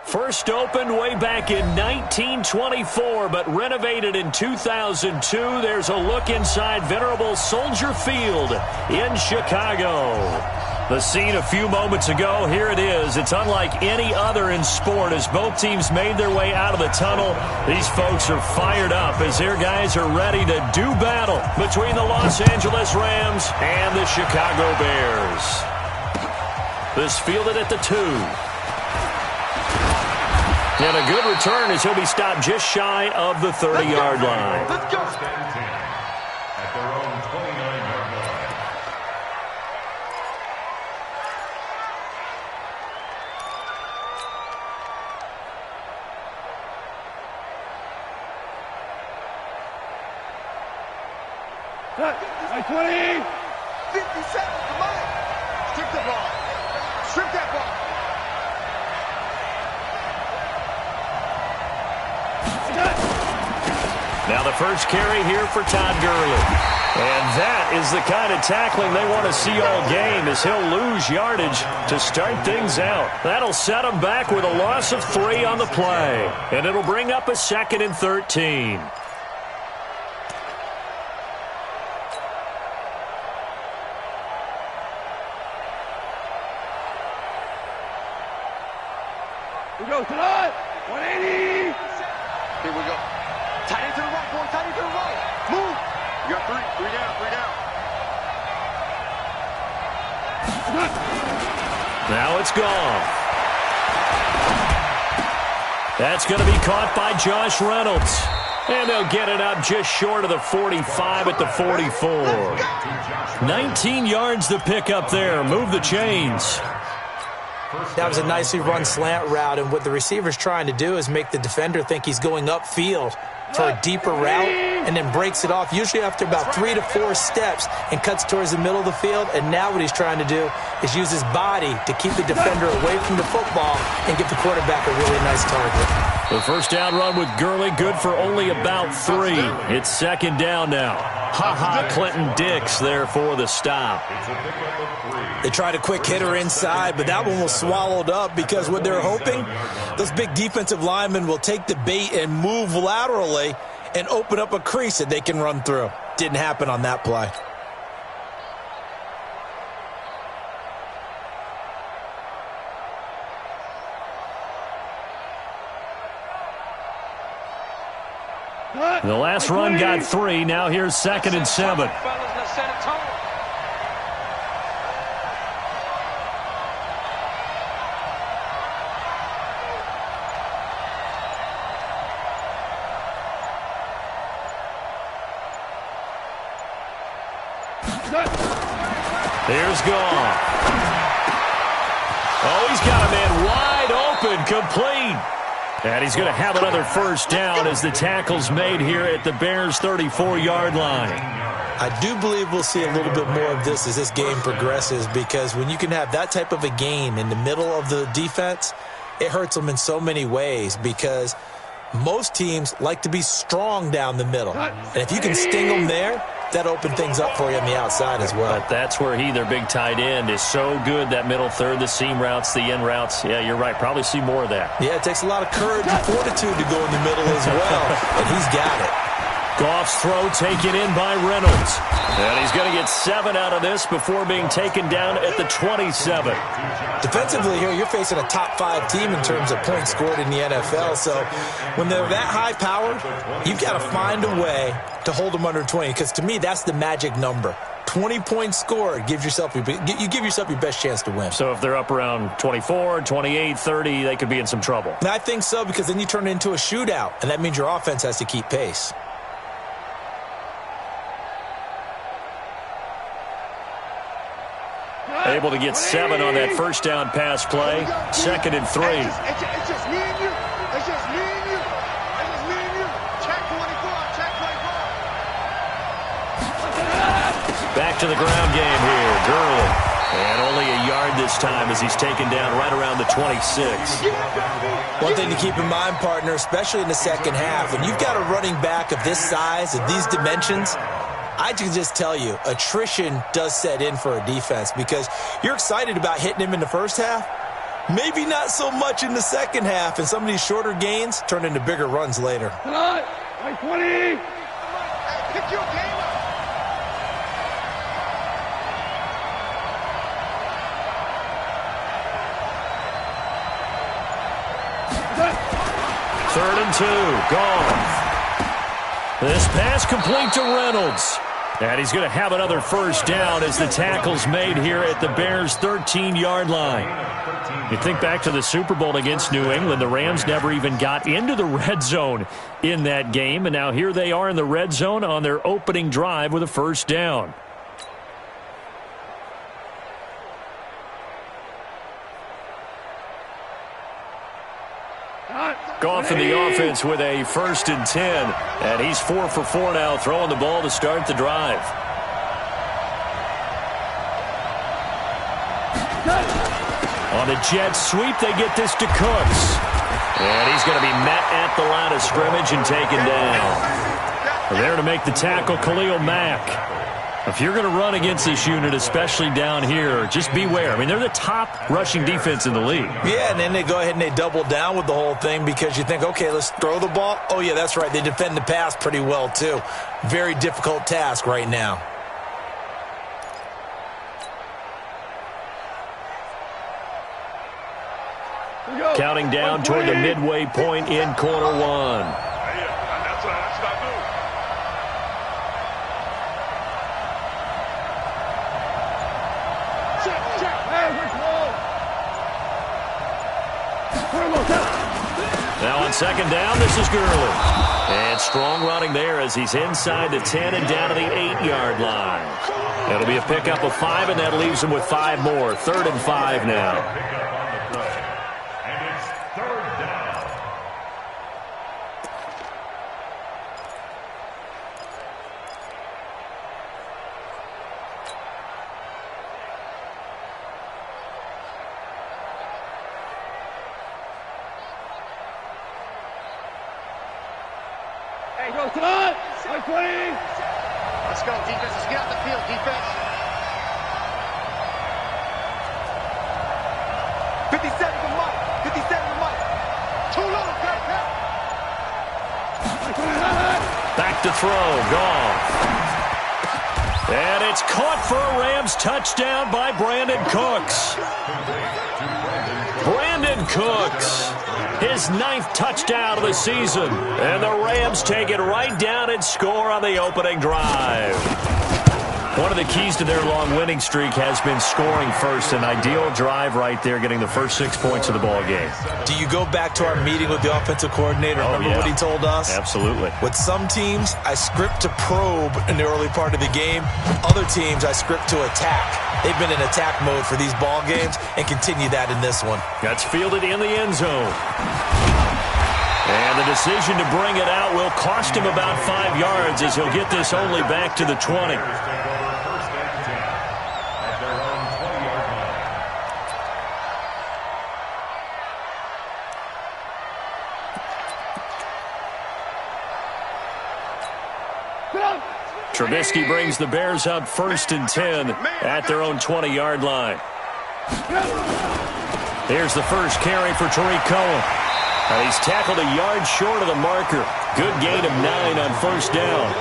First opened way back in 1924, but renovated in 2002. There's a look inside venerable Soldier Field in Chicago. The scene a few moments ago, here it is. It's unlike any other in sport as both teams made their way out of the tunnel. These folks are fired up as their guys are ready to do battle between the Los Angeles Rams and the Chicago Bears. This fielded at the 2. And a good return as he'll be stopped just shy of the 30-yard line. Let's go. At their own 29-yard line. Hey, 20. 50 seconds, come on. Strip the ball. Strip that ball. Now the first carry here for Todd Gurley. And that is the kind of tackling they want to see all game as he'll lose yardage to start things out. That'll set him back with a loss of 3 on the play. And it'll bring up a 2nd and 13. We go tonight. 180. Here we go. Tight end to the right, boy. Tight end to the right. Move. You got 3. 3 down. 3 down. Now it's gone. That's going to be caught by Josh Reynolds. And they'll get it up just short of the 45 at the 44. 19 yards to pick up there. Move the chains. That was a nicely run slant route, and what the receiver's trying to do is make the defender think he's going upfield for a deeper route and then breaks it off, usually after about 3 to 4 steps, and cuts towards the middle of the field. And now what he's trying to do is use his body to keep the defender away from the football and give the quarterback a really nice target. The first down run with Gurley, good for only about 3. It's 2nd down now. Clinton Dix there for the stop. They tried a quick hitter inside, but that one was swallowed up because what they're hoping, those big defensive linemen will take the bait and move laterally and open up a crease that they can run through. Didn't happen on that play. The last run got 3. Now here's 2nd and 7. There's gone. Oh, he's got a man wide open, complete. And he's going to have another first down as the tackle's made here at the Bears' 34-yard line. I do believe we'll see a little bit more of this as this game progresses, because when you can have that type of a gain in the middle of the defense, it hurts them in so many ways, because most teams like to be strong down the middle. And if you can sting them there, that opened things up for you on the outside as well. But that's where their big tight end, is so good, that middle third, the seam routes, the in routes. Yeah, you're right. Probably see more of that. Yeah, it takes a lot of courage and fortitude to go in the middle as well, and he's got it. Goff's throw taken in by Reynolds. And he's going to get 7 out of this before being taken down at the 27. Defensively here, you're facing a top 5 team in terms of points scored in the NFL. So when they're that high powered, you've got to find a way to hold them under 20. Because to me, that's the magic number. 20 points scored gives yourself you give yourself your best chance to win. So if they're up around 24, 28, 30, they could be in some trouble. And I think so, because then you turn it into a shootout, and that means your offense has to keep pace. Able to get 7 on that first down pass play. 2nd and 3. It's just me and you. It's just me and you. It's just me and you. Check 24. Check 24. Back to the ground game here. Gurley. And only a yard this time as he's taken down right around the 26. One thing to keep in mind, partner, especially in the second half, when you've got a running back of this size, of these dimensions, I can just tell you, attrition does set in for a defense, because you're excited about hitting him in the first half, Maybe not so much in the second half, and some of these shorter gains turn into bigger runs later. Tonight, like 20. Hey, pick your game up. Third and 2, gone. This pass complete to Reynolds. And he's going to have another first down as the tackle's made here at the Bears' 13-yard line. You think back to the Super Bowl against New England, the Rams never even got into the red zone in that game, and now here they are in the red zone on their opening drive with a first down. Goff in the offense with a 1st and 10, and he's 4 for 4 now, throwing the ball to start the drive. On a jet sweep, they get this to Cooks. And he's going to be met at the line of scrimmage and taken down. There to make the tackle, Khalil Mack. If you're going to run against this unit, especially down here, just beware. I mean, they're the top rushing defense in the league. Yeah, and then they go ahead and they double down with the whole thing because you think, okay, let's throw the ball. Oh, yeah, that's right. They defend the pass pretty well, too. Very difficult task right now. Counting down toward the midway point in quarter one. Now on second down, this is Gurley. And strong running there as he's inside the 10 and down to the 8-yard line. It'll be a pickup of 5, and that leaves him with 5 more. 3rd and 5 now. Let's go, defense. Let's get out the field, defense. 57 to Mike. 57 to Mike. Too low, back to throw. Gone. And it's caught for a Rams touchdown by Brandon Cooks. Brandon Cooks. His 9th touchdown of the season. And the Rams take it right down and score on the opening drive. One of the keys to their long winning streak has been scoring first. An ideal drive right there, getting the first 6 points of the ball game. Do you go back to our meeting with the offensive coordinator? Remember what he told us? Absolutely. With some teams, I script to probe in the early part of the game. Other teams, I script to attack. They've been in attack mode for these ball games and continue that in this one. That's fielded in the end zone. And the decision to bring it out will cost him about 5 yards as he'll get this only back to the 20. Trubisky brings the Bears up 1st and 10 at their own 20-yard line. Here's the first carry for Tariq Cohen. And he's tackled a yard short of the marker. Good gain of 9 on first down.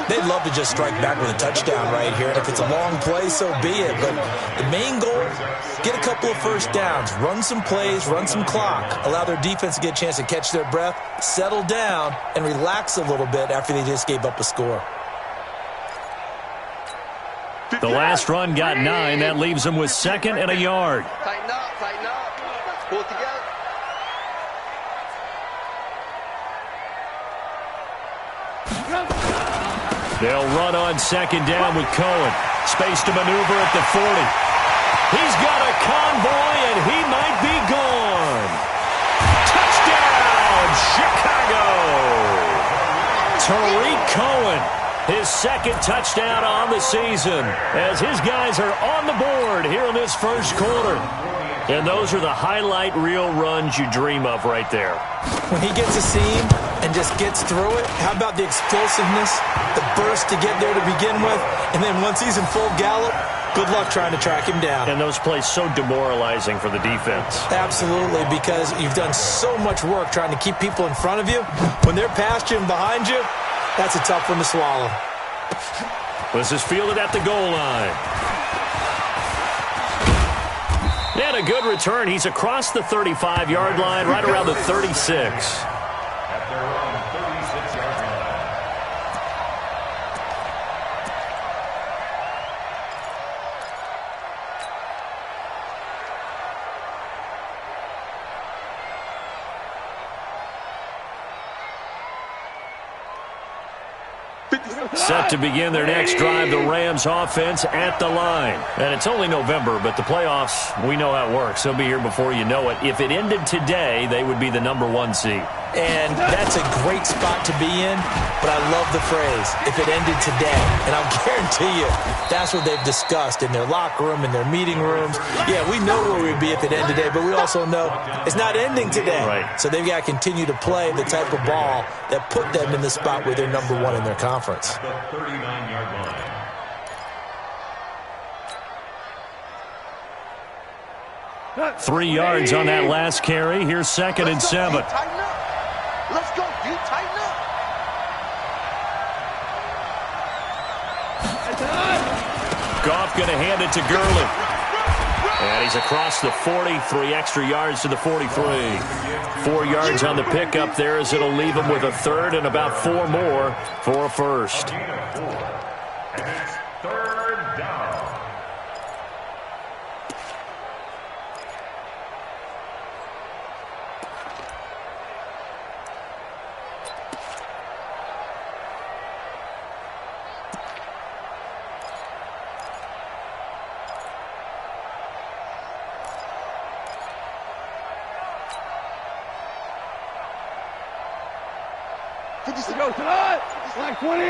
They'd love to just strike back with a touchdown right here. And if it's a long play, so be it. But the main goal, get a couple of first downs, run some plays, run some clock, allow their defense to get a chance to catch their breath, settle down, and relax a little bit after they just gave up a score. The last run got 9. That leaves them with 2nd and a yard. Tighten up, tighten up. Pull it together. They'll run on 2nd down with Cohen. Space to maneuver at the 40. He's got a convoy, and he might be gone. Touchdown, Chicago! Tariq Cohen, his 2nd touchdown on the season, as his guys are on the board here in this first quarter. And those are the highlight reel runs you dream of right there. When he gets a seam and just gets through it, how about the explosiveness, the burst to get there to begin with, and then once he's in full gallop, Good luck trying to track him down. And those plays so demoralizing for the defense. Absolutely, because you've done so much work trying to keep people in front of you. When they're past you and behind you, that's a tough one to swallow. This is fielded at the goal line. And a good return. He's across the 35-yard line, right around the 36. At their own 36-yard line. Set to begin their next drive, the Rams offense at the line. And it's only November, but the playoffs, we know how it works. They'll be here before you know it. If it ended today, they would be the #1 seed. And that's a great spot to be in, but I love the phrase, if it ended today. And I'll guarantee you, that's what they've discussed in their locker room, in their meeting rooms. Yeah, we know where we'd be if it ended today, but we also know it's not ending today. Right. So they've got to continue to play the type of ball that put them in the spot where they're #1 in their conference. The 39-yard line. 3 yards on that last carry. Here's 2nd and 7. Tighten up. Let's go, D. Tighten up. Goff going to hand it to Gurley. And he's across the 40, 3 extra yards to the 43. 4 yards on the pickup there as it'll leave him with a third and about 4 more for a first. And it's 3rd down. Let's go tonight. Black 20. I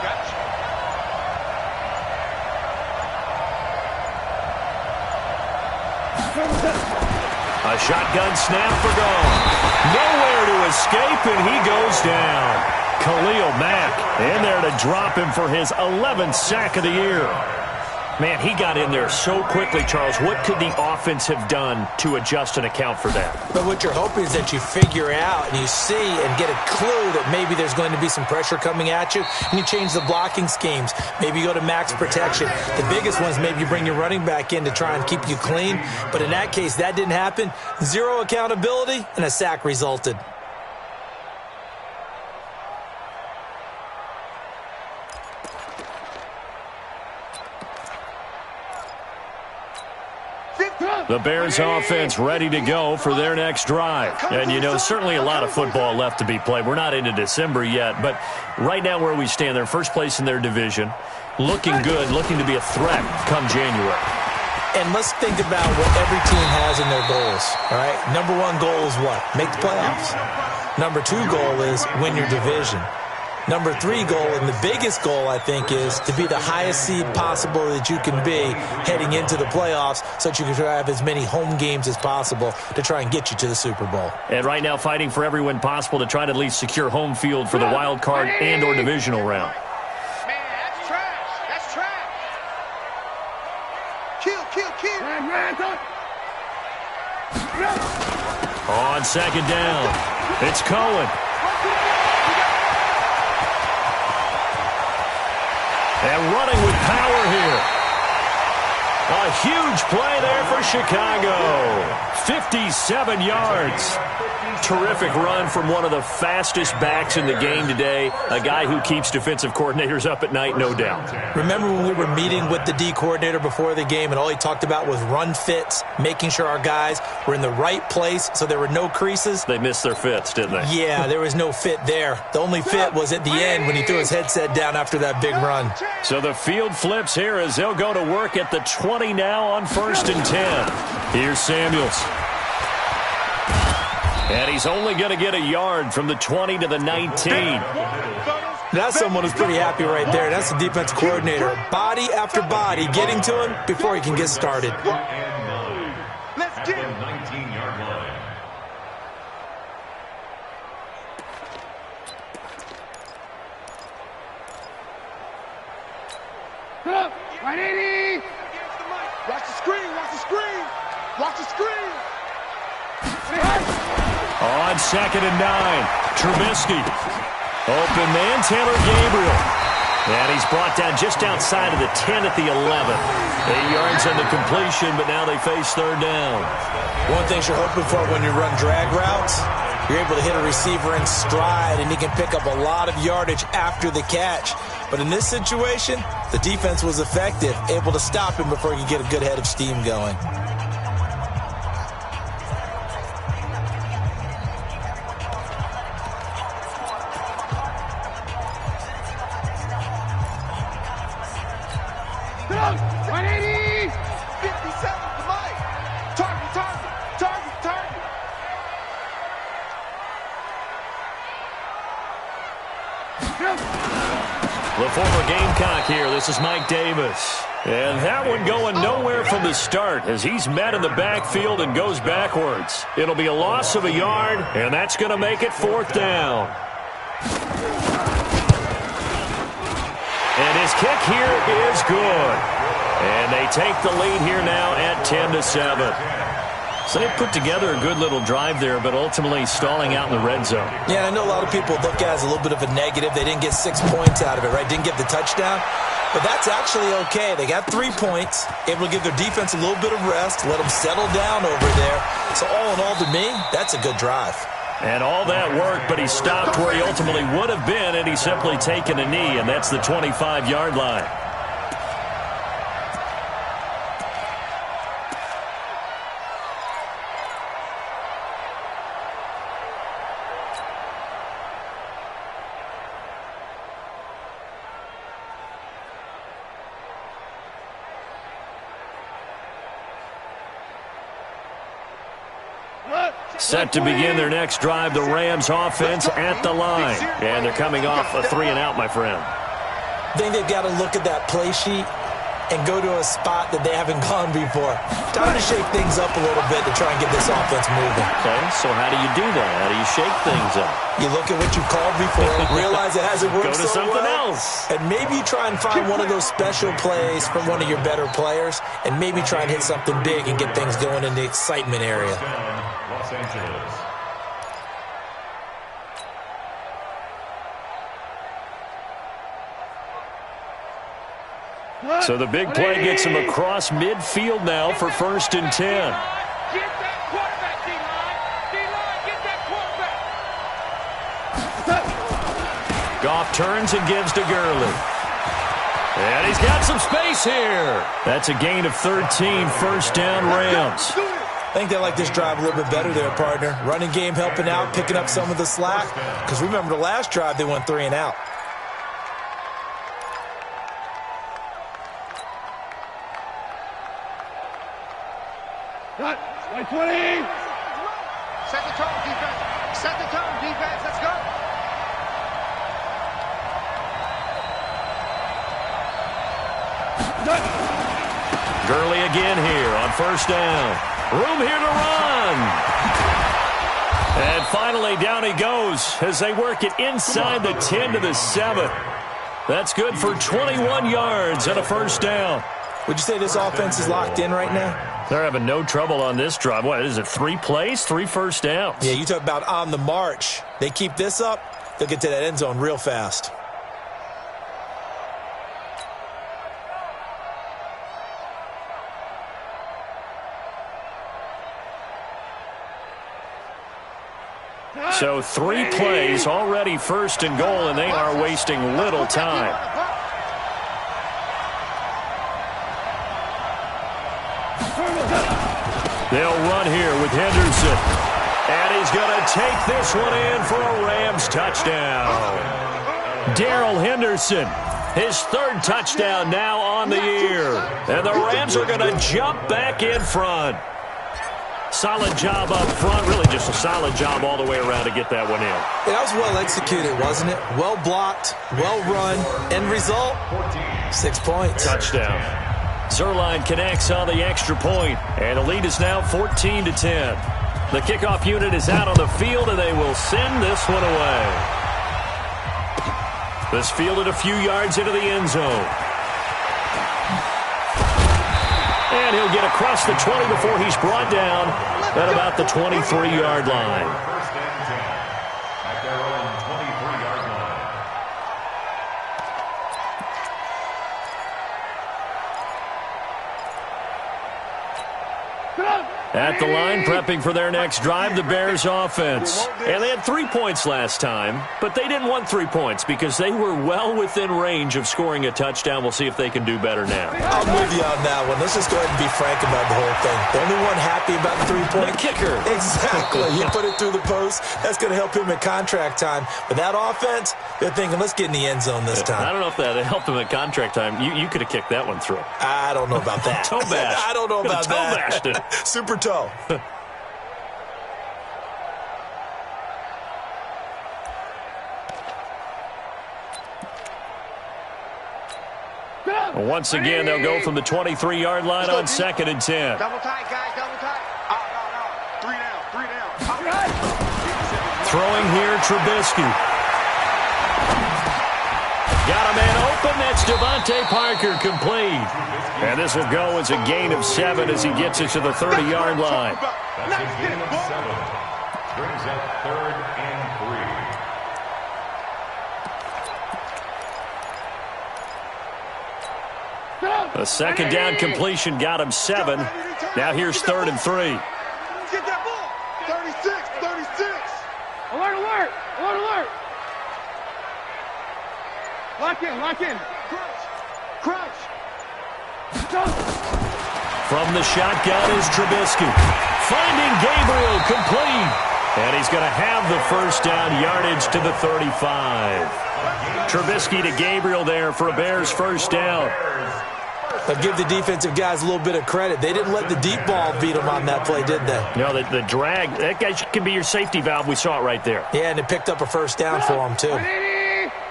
got you. A shotgun snap for Goff. Nowhere to escape, and he goes down. Khalil Mack in there to drop him for his 11th sack of the year. Man, he got in there so quickly, Charles. What could the offense have done to adjust and account for that? But what you're hoping is that you figure out and you see and get a clue that maybe there's going to be some pressure coming at you, and you change the blocking schemes. Maybe you go to max protection. The biggest one is maybe you bring your running back in to try and keep you clean. But in that case, that didn't happen. 0 accountability, and a sack resulted. The Bears offense ready to go for their next drive. And, you know, certainly a lot of football left to be played. We're not into December yet, but right now where we stand, they're first place in their division, looking good, looking to be a threat come January. And let's think about what every team has in their goals, all right? #1 goal is what? Make the playoffs. #2 goal is win your division. #3 goal, and the biggest goal, I think, is to be the highest seed possible that you can be heading into the playoffs so that you can have as many home games as possible to try and get you to the Super Bowl. And right now fighting for every win possible to try to at least secure home field for the wild card and or divisional round. Man, that's trash. That's trash. Kill. On 2nd down, it's Cohen. And running with power here. A huge play there for Chicago. 57 yards. Terrific run from one of the fastest backs in the game today. A guy who keeps defensive coordinators up at night, no doubt. Remember when we were meeting with the D coordinator before the game and all he talked about was run fits, making sure our guys were in the right place so there were no creases? They missed their fits, didn't they? Yeah, there was no fit there. The only fit was at the end when he threw his headset down after that big run. So the field flips here as they'll go to work at the 20 now on 1st and 10. Here's Samuels. And he's only going to get a yard from the 20 to the 19. That's someone who's pretty happy right there. That's the defense coordinator. Body after body getting to him before he can get started. Let's get it. 19-yard line. 180. Watch the screen, watch the screen. Watch the screen. On 2nd and 9, Trubisky. Open man, Taylor Gabriel. And he's brought down just outside of the 10 at the 11. 8 yards on the completion, but now they face 3rd down. One thing you're hoping for when you run drag routes, you're able to hit a receiver in stride, and he can pick up a lot of yardage after the catch. But in this situation, the defense was effective, able to stop him before he could get a good head of steam going. The former Gamecock here. This is Mike Davis. And that one going nowhere from the start as he's met in the backfield and goes backwards. It'll be a loss of a yard, and that's going to make it 4th down. And his kick here is good. And they take the lead here now at 10-7. So they put together a good little drive there, but ultimately stalling out in the red zone. Yeah, I know a lot of people look at it as a little bit of a negative. They didn't get 6 points out of it, right? Didn't get the touchdown. But that's actually okay. They got 3 points, able to give their defense a little bit of rest, let them settle down over there. So all in all, to me, that's a good drive. And all that work, but he stopped where he ultimately would have been, and he's simply taken a knee, and that's the 25-yard line. Set to begin their next drive, the Rams offense at the line. And they're coming off a 3-and-out, my friend. I think they've got to look at that play sheet and go to a spot that they haven't gone before. Time to shake things up a little bit to try and get this offense moving. Okay, so how do you do that? How do you shake things up? You look at what you called before, realize it hasn't worked Go to so something well, else. and maybe you try and find one of those special plays from one of your better players, and maybe try and hit something big and get things going in the excitement area. Los Angeles. So the big play gets him across midfield now for 1st and 10. Get that quarterback, D-line. D-line, get that quarterback. Goff turns and gives to Gurley. And he's got some space here. That's a gain of 13, 1st down Rams. I think they like this drive a little bit better there, partner. Running game helping out, picking up some of the slack. Because remember the last drive, they went 3-and-out. Cut. 20. Set the tone, defense. Set the tone, defense. Let's go. Gurley again here on 1st down. Room here to run. And finally, down he goes as they work it inside the 10 to the 7. That's good for 21 yards and a 1st down. Would you say this offense is locked in right now? They're having no trouble on this drive. What is it, 3 plays, 3 1st downs? Yeah, you talk about on the march. They keep this up, they'll get to that end zone real fast. So 3 plays, already 1st and goal, and they are wasting little time. They'll run here with Henderson. And he's going to take this one in for a Rams touchdown. Darrell Henderson, his 3rd touchdown now on the year. And the Rams are going to jump back in front. Solid job up front, really just a solid job all the way around to get that one in. Yeah, that was well executed, wasn't it? Well blocked, well run. End result, 6 points. Touchdown. Zerline connects on the extra point, and the lead is now 14-10. The kickoff unit is out on the field, and they will send this one away. This fielded a few yards into the end zone. And he'll get across the 20 before he's brought down at about the 23-yard line. First and 10 at their own 23-yard line. At the line, prepping for their next drive, the Bears offense. And they had 3 points last time, but they didn't want 3 points because they were well within range of scoring a touchdown. We'll see if they can do better now. I'm with you on that one. Let's just go ahead and be frank about the whole thing. The only one happy about the 3-point. The kicker. Exactly. He put it through the post. That's going to help him in contract time. But that offense, they're thinking, let's get in the end zone this time. I don't know if that helped him at contract time. You could have kicked that one through. I don't know about that. Toe bash. I don't know about Toe that. bashed it. Super toe. Once again, they'll go from the 23-yard line on 2nd and 10. Double tight, guys, double tight. No. 3 down. Throwing here, Trubisky. Got a man open. That's Devontae Parker, complete. And this will go as a gain of 7 as he gets it to the 30-yard line. That's a gain of 7. Brings up 3rd and 3. A second down completion got him 7. Now here's 3rd and 3. Get that ball. 36. Alert. Lock in. Crouch. From the shotgun is Trubisky. Finding Gabriel, complete. And he's going to have the first down, yardage to the 35. Trubisky to Gabriel there for a Bears first down. But give the defensive guys a little bit of credit. They didn't let the deep ball beat them on that play, did they? No, the drag, that guy can be your safety valve. We saw it right there. Yeah, and it picked up a first down for them, too.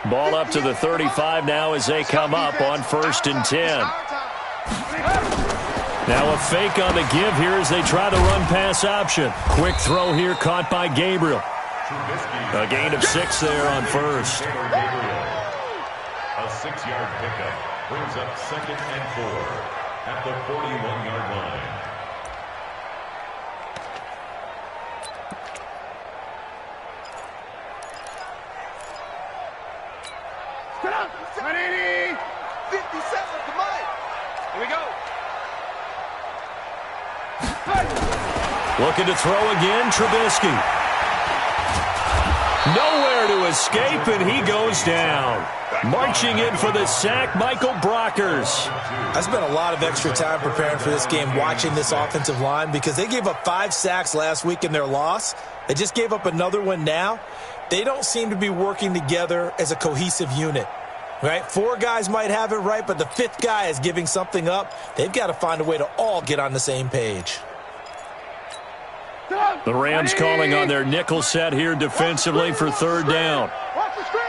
Ball up to the 35 now as they come up on 1st and 10. Now a fake on the give here as they try the run-pass option. Quick throw here caught by Gabriel. A gain of 6 there on 1st. A 6-yard pickup brings up 2nd and 4 at the 41-yard line. Get up. 180. 57, come on. Here we go. Looking to throw again, Trubisky. Nowhere to escape, and he goes down. Marching in for the sack, Michael Brockers. I spent a lot of extra time preparing for this game watching this offensive line because they gave up 5 sacks last week in their loss. They just gave up another one now. They don't seem to be working together as a cohesive unit. Right? 4 guys might have it right, but the 5th guy is giving something up. They've got to find a way to all get on the same page. The Rams calling on their nickel set here defensively for 3rd down. Watch the screen.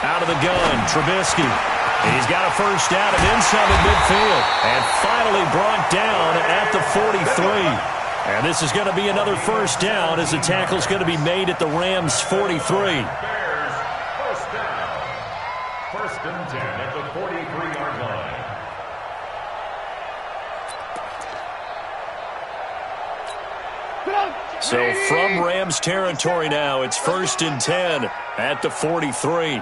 Out of the gun, Trubisky. He's got a first down and inside the midfield. And finally brought down at the 43. And this is going to be another first down as the tackle's going to be made at the Rams' 43. Bears, first down. 1st and 10 at the 43-yard line. So from Rams territory now, it's 1st and 10 at the 43.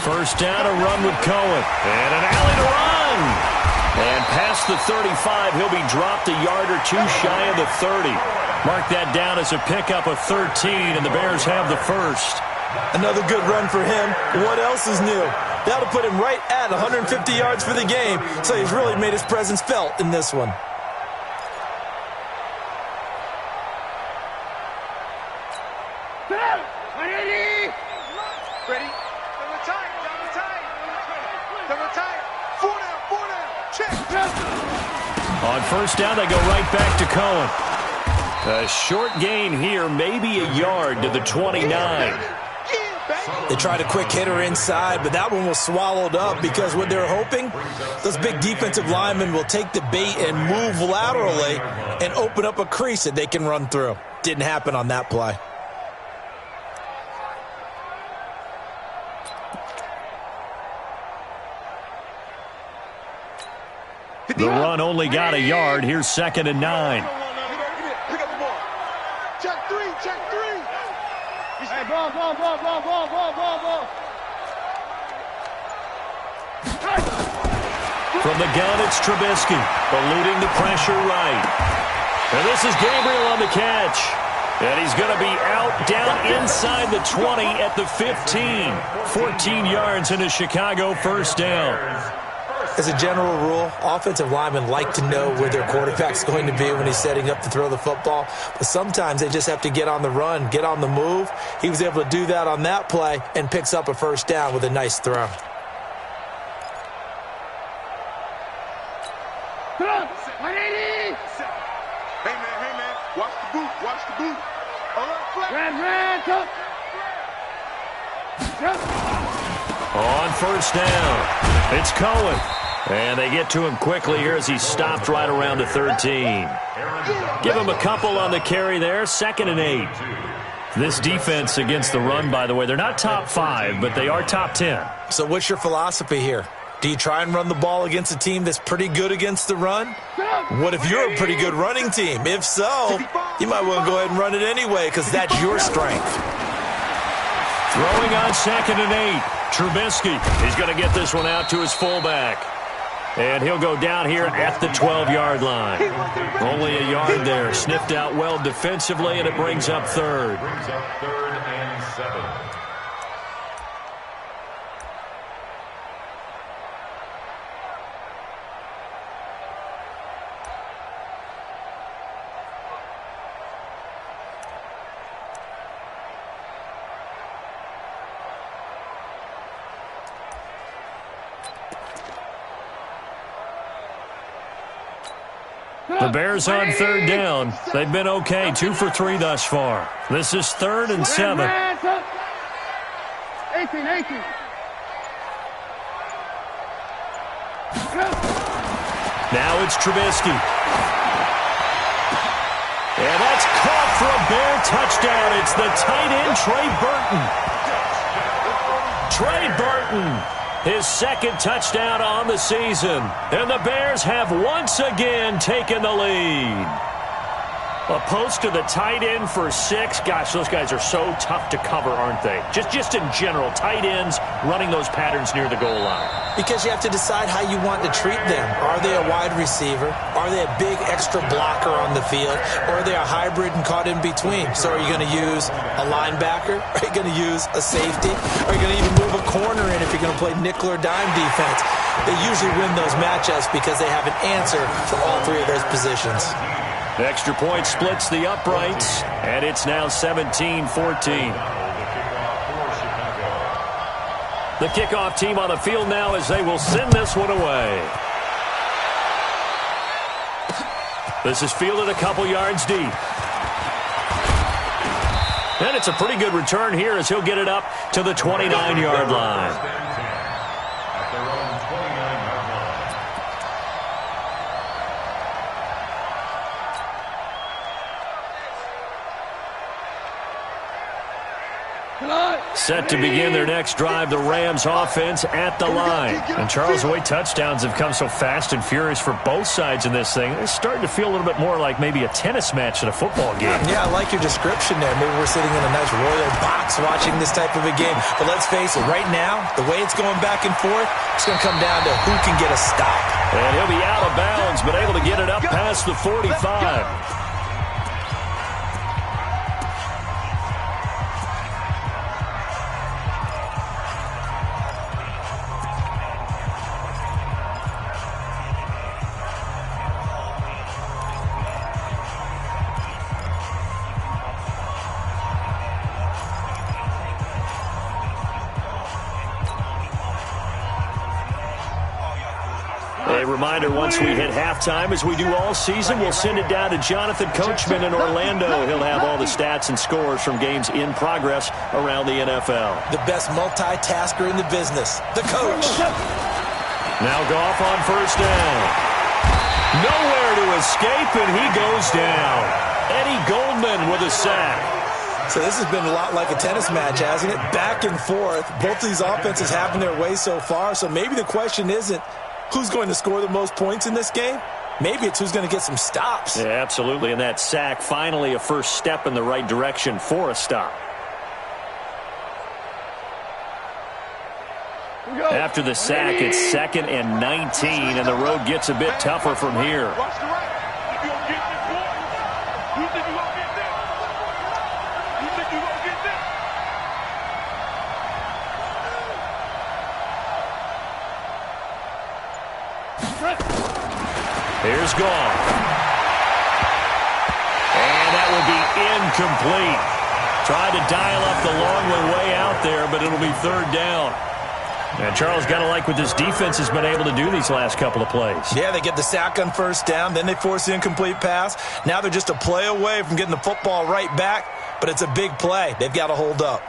First down, a run with Cohen. And an alley to run. And past the 35, he'll be dropped a yard or 2 shy of the 30. Mark that down as a pickup of 13, and the Bears have the first. Another good run for him. What else is new? That'll put him right at 150 yards for the game, so he's really made his presence felt in this one. Ready? Double tight. 4 down. Check. On first down, they go right back to Cohen. A short gain here, maybe a yard to the 29. They tried a quick hitter inside, but that one was swallowed up because what they're hoping, those big defensive linemen will take the bait and move laterally and open up a crease that they can run through. Didn't happen on that play. The run only got a yard. Here's 2nd and 9. Pick up the ball. Check three. Hey, ball. From the gun, it's Trubisky, eluding the pressure right. And this is Gabriel on the catch. And he's going to be out down inside the 20 at the 15. 14 yards and a Chicago first down. As a general rule, offensive linemen like to know where their quarterback's going to be when he's setting up to throw the football. But sometimes they just have to get on the run, get on the move. He was able to do that on that play and picks up a first down with a nice throw. Come on, 180. Hey, man. Watch the boot. All right, flat. Red, come. On first down, it's Cohen. And they get to him quickly here as he's stopped right around the 13. Give him a couple on the carry there, 2nd and 8. This defense against the run, by the way, they're not top 5, but they are top 10. So what's your philosophy here? Do you try and run the ball against a team that's pretty good against the run? What if you're a pretty good running team? If so, you might want to go ahead and run it anyway because that's your strength. Throwing on 2nd and 8. Trubisky, he's going to get this one out to his fullback. And he'll go down here at the 12-yard line. Only a yard there. Sniffed out well defensively, and it brings up 3rd. Brings up 3rd and 7. The Bears on 3rd down. They've been okay, 2 for 3 thus far. This is 3rd and 7. 18. Now it's Trubisky. And that's caught for a Bear touchdown. It's the tight end, Trey Burton. His 2nd touchdown on the season. And the Bears have once again taken the lead. A post to the tight end for 6. Gosh, those guys are so tough to cover, aren't they? Just in general, tight ends running those patterns near the goal line. Because you have to decide how you want to treat them. Are they a wide receiver? Are they a big extra blocker on the field? Or are they a hybrid and caught in between? So are you going to use a linebacker? Are you going to use a safety? Are you going to even move a corner in if you're going to play nickel or dime defense? They usually win those matchups because they have an answer for all 3 of those positions. Extra point splits the uprights, and it's now 17-14. The kickoff team on the field now as they will send this one away. This is fielded a couple yards deep. And it's a pretty good return here as he'll get it up to the 29-yard line. At their own 29-yard line. Set to begin their next drive, the Rams offense at the line. And Charles, the way touchdowns have come so fast and furious for both sides in this thing, it's starting to feel a little bit more like maybe a tennis match than a football game. Yeah, I like your description there. Maybe we're sitting in a nice royal box watching this type of a game. But let's face it, right now, the way it's going back and forth, it's going to come down to who can get a stop. And he'll be out of bounds, but able to get it up past the 45. A reminder, once we hit halftime, as we do all season, we'll send it down to Jonathan Coachman in Orlando. He'll have all the stats and scores from games in progress around the NFL. The best multitasker in the business, the coach. Now Goff on first down. Nowhere to escape, and he goes down. Eddie Goldman with a sack. So this has been a lot like a tennis match, hasn't it? Back and forth. Both of these offenses having their way so far, so maybe the question isn't, who's going to score the most points in this game? Maybe it's who's going to get some stops. Yeah, absolutely. And that sack, finally a first step in the right direction for a stop. After the sack, it's 2nd and 19, and the road gets a bit tougher from here. Watch the right. You gonna get this, boy? You think you gonna get this? You think you gonna get this? Here's gone. And that will be incomplete. Tried to dial up the long one way out there, but it'll be 3rd down. And Charles, got to like what this defense has been able to do these last couple of plays. Yeah, they get the sack on 1st down, then they force the incomplete pass. Now they're just a play away from getting the football right back, but it's a big play. They've got to hold up.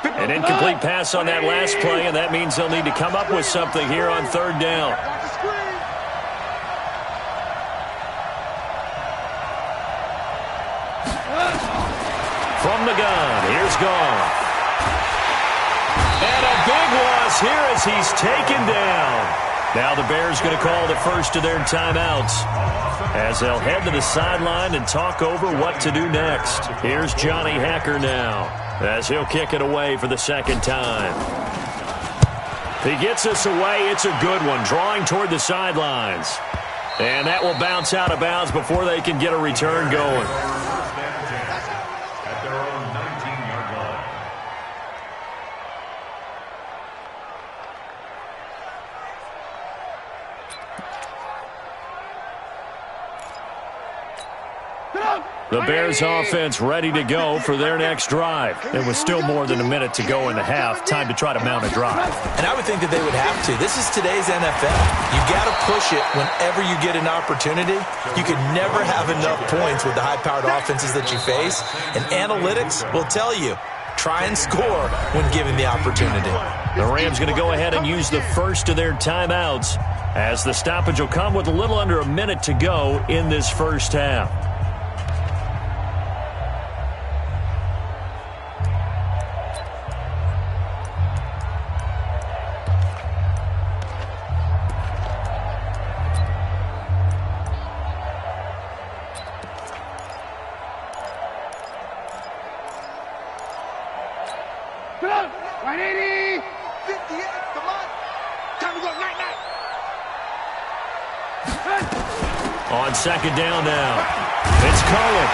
An incomplete pass on that last play, and that means they'll need to come up with something here on 3rd down. From the gun, here's gone. And a big loss here as he's taken down. Now the Bears going to call the first of their timeouts as they'll head to the sideline and talk over what to do next. Here's Johnny Hacker now as he'll kick it away for the 2nd time. If he gets this away, it's a good one, drawing toward the sidelines. And that will bounce out of bounds before they can get a return going. At their own 19-yard line. The Bears offense ready to go for their next drive. It was still more than a minute to go in the half. Time to try to mount a drive. And I would think that they would have to. This is today's NFL. You got to push it whenever you get an opportunity. You can never have enough points with the high-powered offenses that you face. And analytics will tell you, try and score when given the opportunity. The Rams going to go ahead and use the first of their timeouts as the stoppage will come with a little under a minute to go in this first half. On 2nd down now, it's Cohen.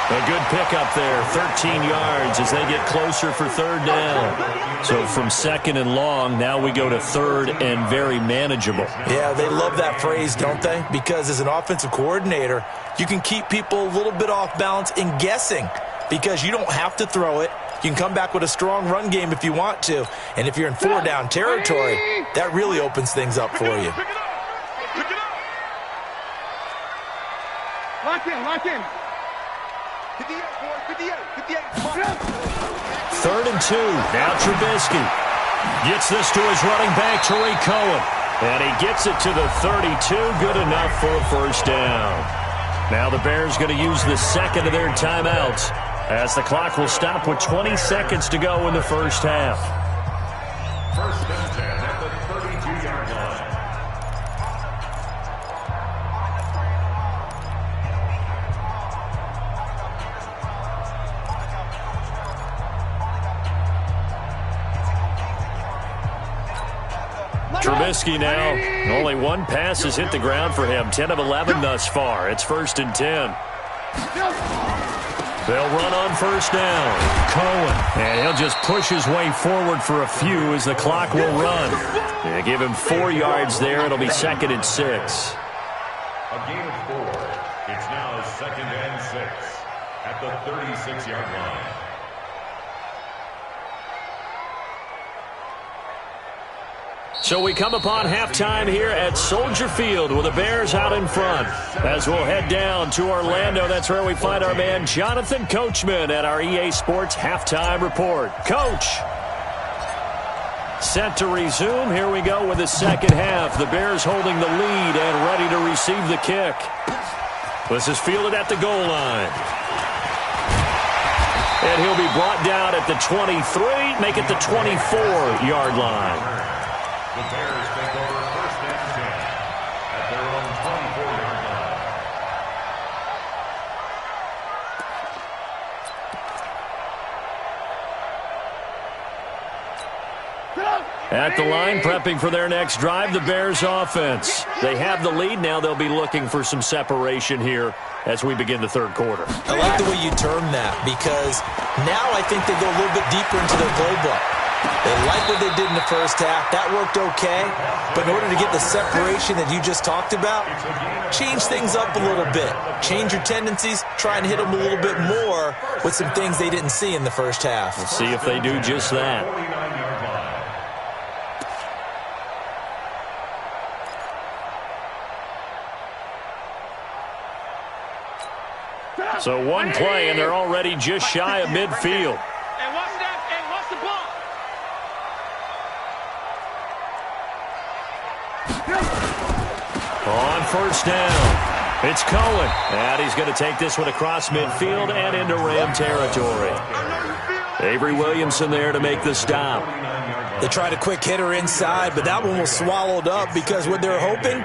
A good pickup there, 13 yards as they get closer for 3rd down. So from 2nd and long, now we go to 3rd and very manageable. Yeah, they love that phrase, don't they? Because as an offensive coordinator, you can keep people a little bit off balance in guessing because you don't have to throw it. You can come back with a strong run game if you want to. And if you're in 4-down territory, that really opens things up for you. Lock in, lock in. 58, boy, 58, 58. 3rd and 2. Now Trubisky gets this to his running back, Tariq Cohen. And he gets it to the 32. Good enough for a first down. Now the Bears going to use the 2nd of their timeouts as the clock will stop with 20 seconds to go in the first half. 1st and 10 at the 32-yard line. Trubisky now, only one pass has hit the ground for him. 10 of 11 thus far. It's 1st and 10. They'll run on 1st down. Cohen. And he'll just push his way forward for a few as the clock will run. They give him 4 yards there. It'll be 2nd and 6. A gain of 4. It's now 2nd and 6 at the 36-yard line. So we come upon halftime here at Soldier Field with the Bears out in front. As we'll head down to Orlando, that's where we find our man Jonathan Coachman at our EA Sports Halftime Report. Coach, set to resume. Here we go with the second half. The Bears holding the lead and ready to receive the kick. This is fielded at the goal line. And he'll be brought down at the 23, make it the 24-yard line. The Bears take over first and 10 at their own 24-yard line. At the line, prepping for their next drive, the Bears offense. They have the lead. Now they'll be looking for some separation here as we begin the third quarter. I like the way you term that, because now I think they go a little bit deeper into their playbook. They like what they did in the first half. That worked okay. But in order to get the separation that you just talked about, change things up a little bit. Change your tendencies. Try and hit them a little bit more with some things they didn't see in the first half. We'll see if they do just that. So one play, and they're already just shy of midfield. And what's that? And what's the ball? On first down, it's Cohen. And he's going to take this one across midfield and into Ram territory. Avery Williamson there to make the stop. They tried a quick hitter inside, but that one was swallowed up because what they're hoping,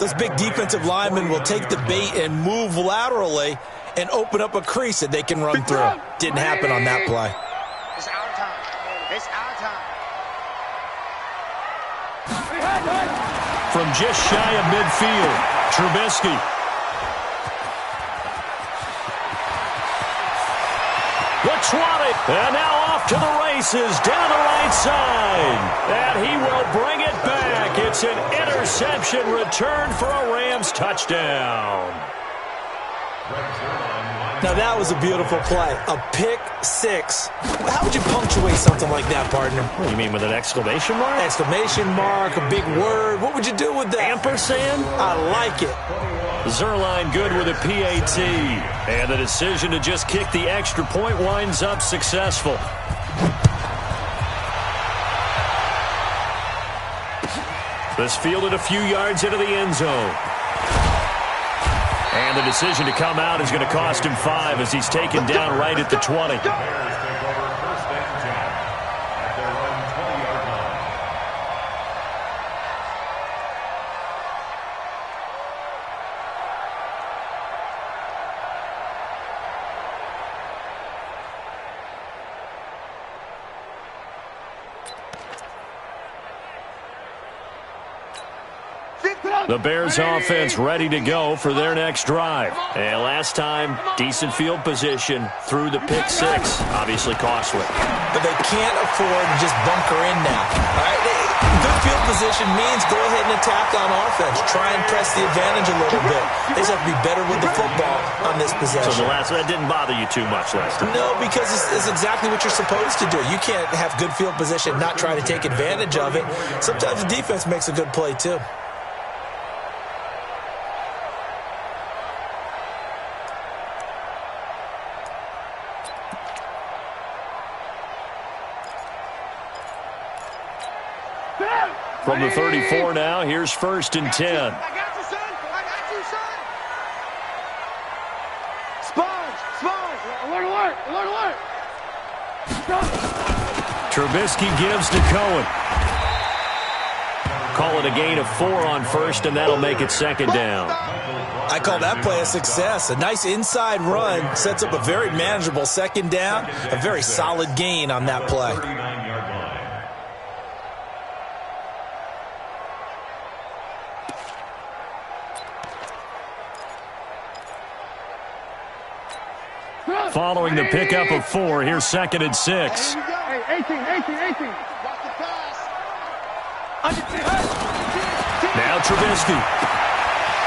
those big defensive linemen will take the bait and move laterally and open up a crease that they can run through. Didn't happen on that play. It's our time. It's our time. From just shy of midfield, Trubisky. The 20, and now off to the races down the right side. And he will bring it back. It's an interception return for a Rams touchdown. Now that was a beautiful play. A pick six. How would you punctuate something like that, partner? What do you mean, with an exclamation mark? Exclamation mark, a big word. What would you do with that? Ampersand? I like it. Zerline good with a PAT. And the decision to just kick the extra point winds up successful. This fielded a few yards into the end zone. And the decision to come out is going to cost him 5 as he's taken down right at the 20. The Bears offense ready to go for their next drive. And last time, decent field position through the pick six. Obviously costly. But they can't afford to just bunker in now. All right? Good field position means go ahead and attack on offense. Try and press the advantage a little bit. They just have to be better with the football on this possession. So that didn't bother you too much last time? No, because it's exactly what you're supposed to do. You can't have good field position and not try to take advantage of it. Sometimes the defense makes a good play too. From the 34 now, here's first and 10. I got you, son. I got you, son. Sponge. Alert. Trubisky gives to Cohen. Call it a gain of 4 on first, and that'll make it second down. I call that play a success. A nice inside run sets up a very manageable second down. A very solid gain on that play. Following the pickup of 4, here's second and 6. Hey, 18. Now Trubisky.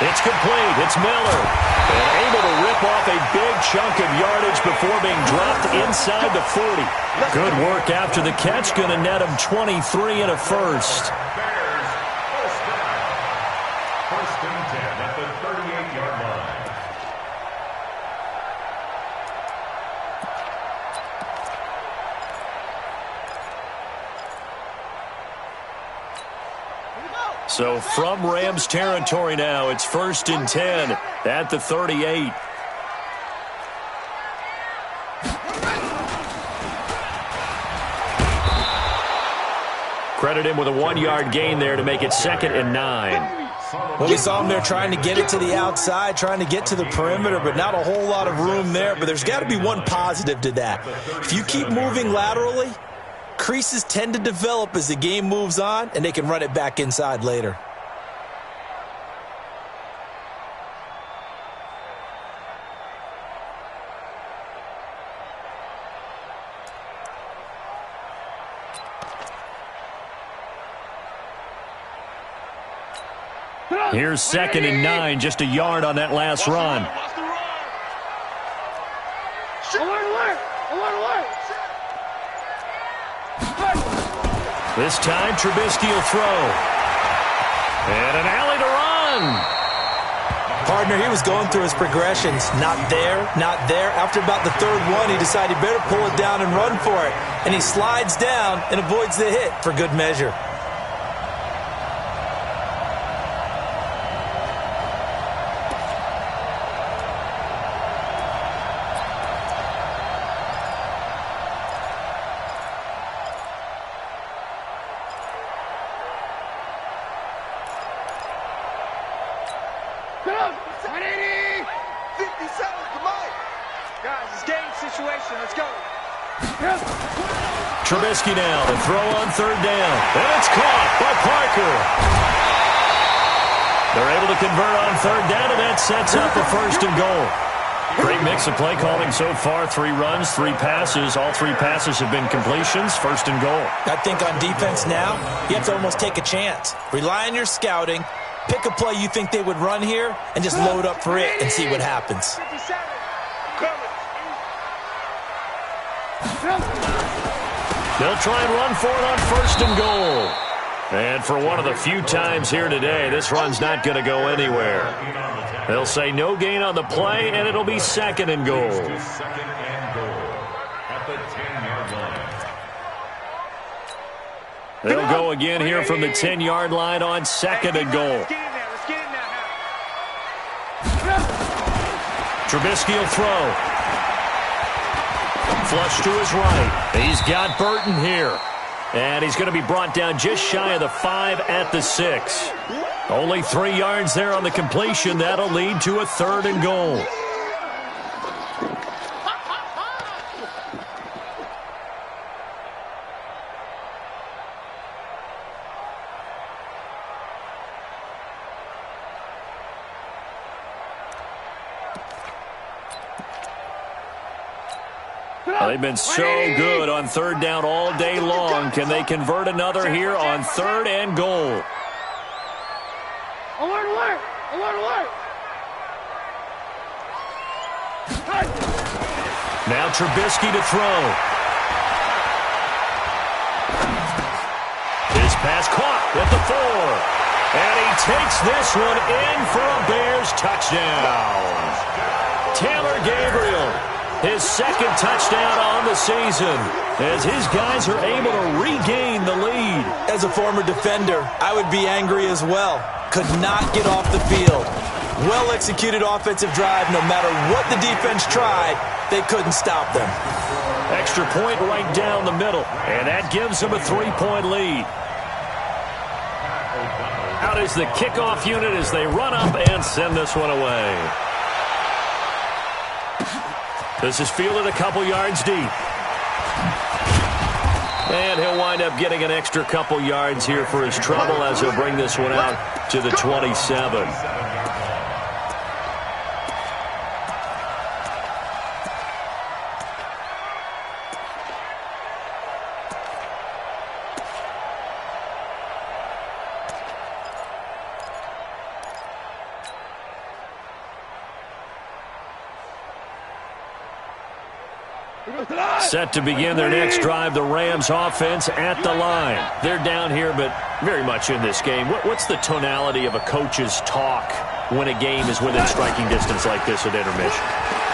It's complete. It's Miller. And able to rip off a big chunk of yardage before being dropped inside the 40. Good work after the catch. Going to net him 23 and a first. First and 10 at the 38-yard line. So from Rams territory now, it's first and 10 at the 38. Credit him with a 1-yard gain there to make it 2nd and 9. Well, we saw him there trying to get it to the outside, trying to get to the perimeter, but not a whole lot of room there. But there's got to be one positive to that. If you keep moving laterally, creases tend to develop as the game moves on, and they can run it back inside later. Here's 2nd and 9, just a yard on that last run. This time, Trubisky will throw. And an alley to run. Partner, he was going through his progressions. Not there, not there. After about the 3rd one, he decided he better pull it down and run for it. And he slides down and avoids the hit for good measure. Trubisky now to throw on 3rd down. And it's caught by Parker. They're able to convert on 3rd down, and that sets up a 1st and goal. Great mix of play calling so far. 3 runs, 3 passes. All 3 passes have been completions. 1st and goal. I think on defense now, you have to almost take a chance. Rely on your scouting. Pick a play you think they would run here, and just load up for it and see what happens. They'll try and run for it on 1st and goal. And for one of the few times here today, this run's not going to go anywhere. They'll say no gain on the play, and it'll be 2nd and goal. 2nd and goal at the 10-yard line. They'll go again here from the 10-yard line on 2nd and goal. Trubisky will throw. Flush to his right. He's got Burton here. And he's going to be brought down just shy of the 5 at the 6. Only 3 yards there on the completion. That'll lead to a 3rd and goal. They've been so good on 3rd down all day long. Can they convert another here on 3rd and goal? Alert, alert! Alert, alert! Now Trubisky to throw. His pass caught at the 4. And he takes this one in for a Bears touchdown. Taylor Gabriel, his 2nd touchdown on the season, as his guys are able to regain the lead. As a former defender, I would be angry as well. Could not get off the field. Well-executed offensive drive. No matter what the defense tried, they couldn't stop them. Extra point right down the middle, and that gives them a 3-point lead. Out is the kickoff unit as they run up and send this one away. This is fielded a couple yards deep. And he'll wind up getting an extra couple yards here for his trouble as he'll bring this one out to the 27. Set to begin their next drive, the Rams offense at the line. They're down here, but very much in this game. What's the tonality of a coach's talk when a game is within striking distance like this at intermission?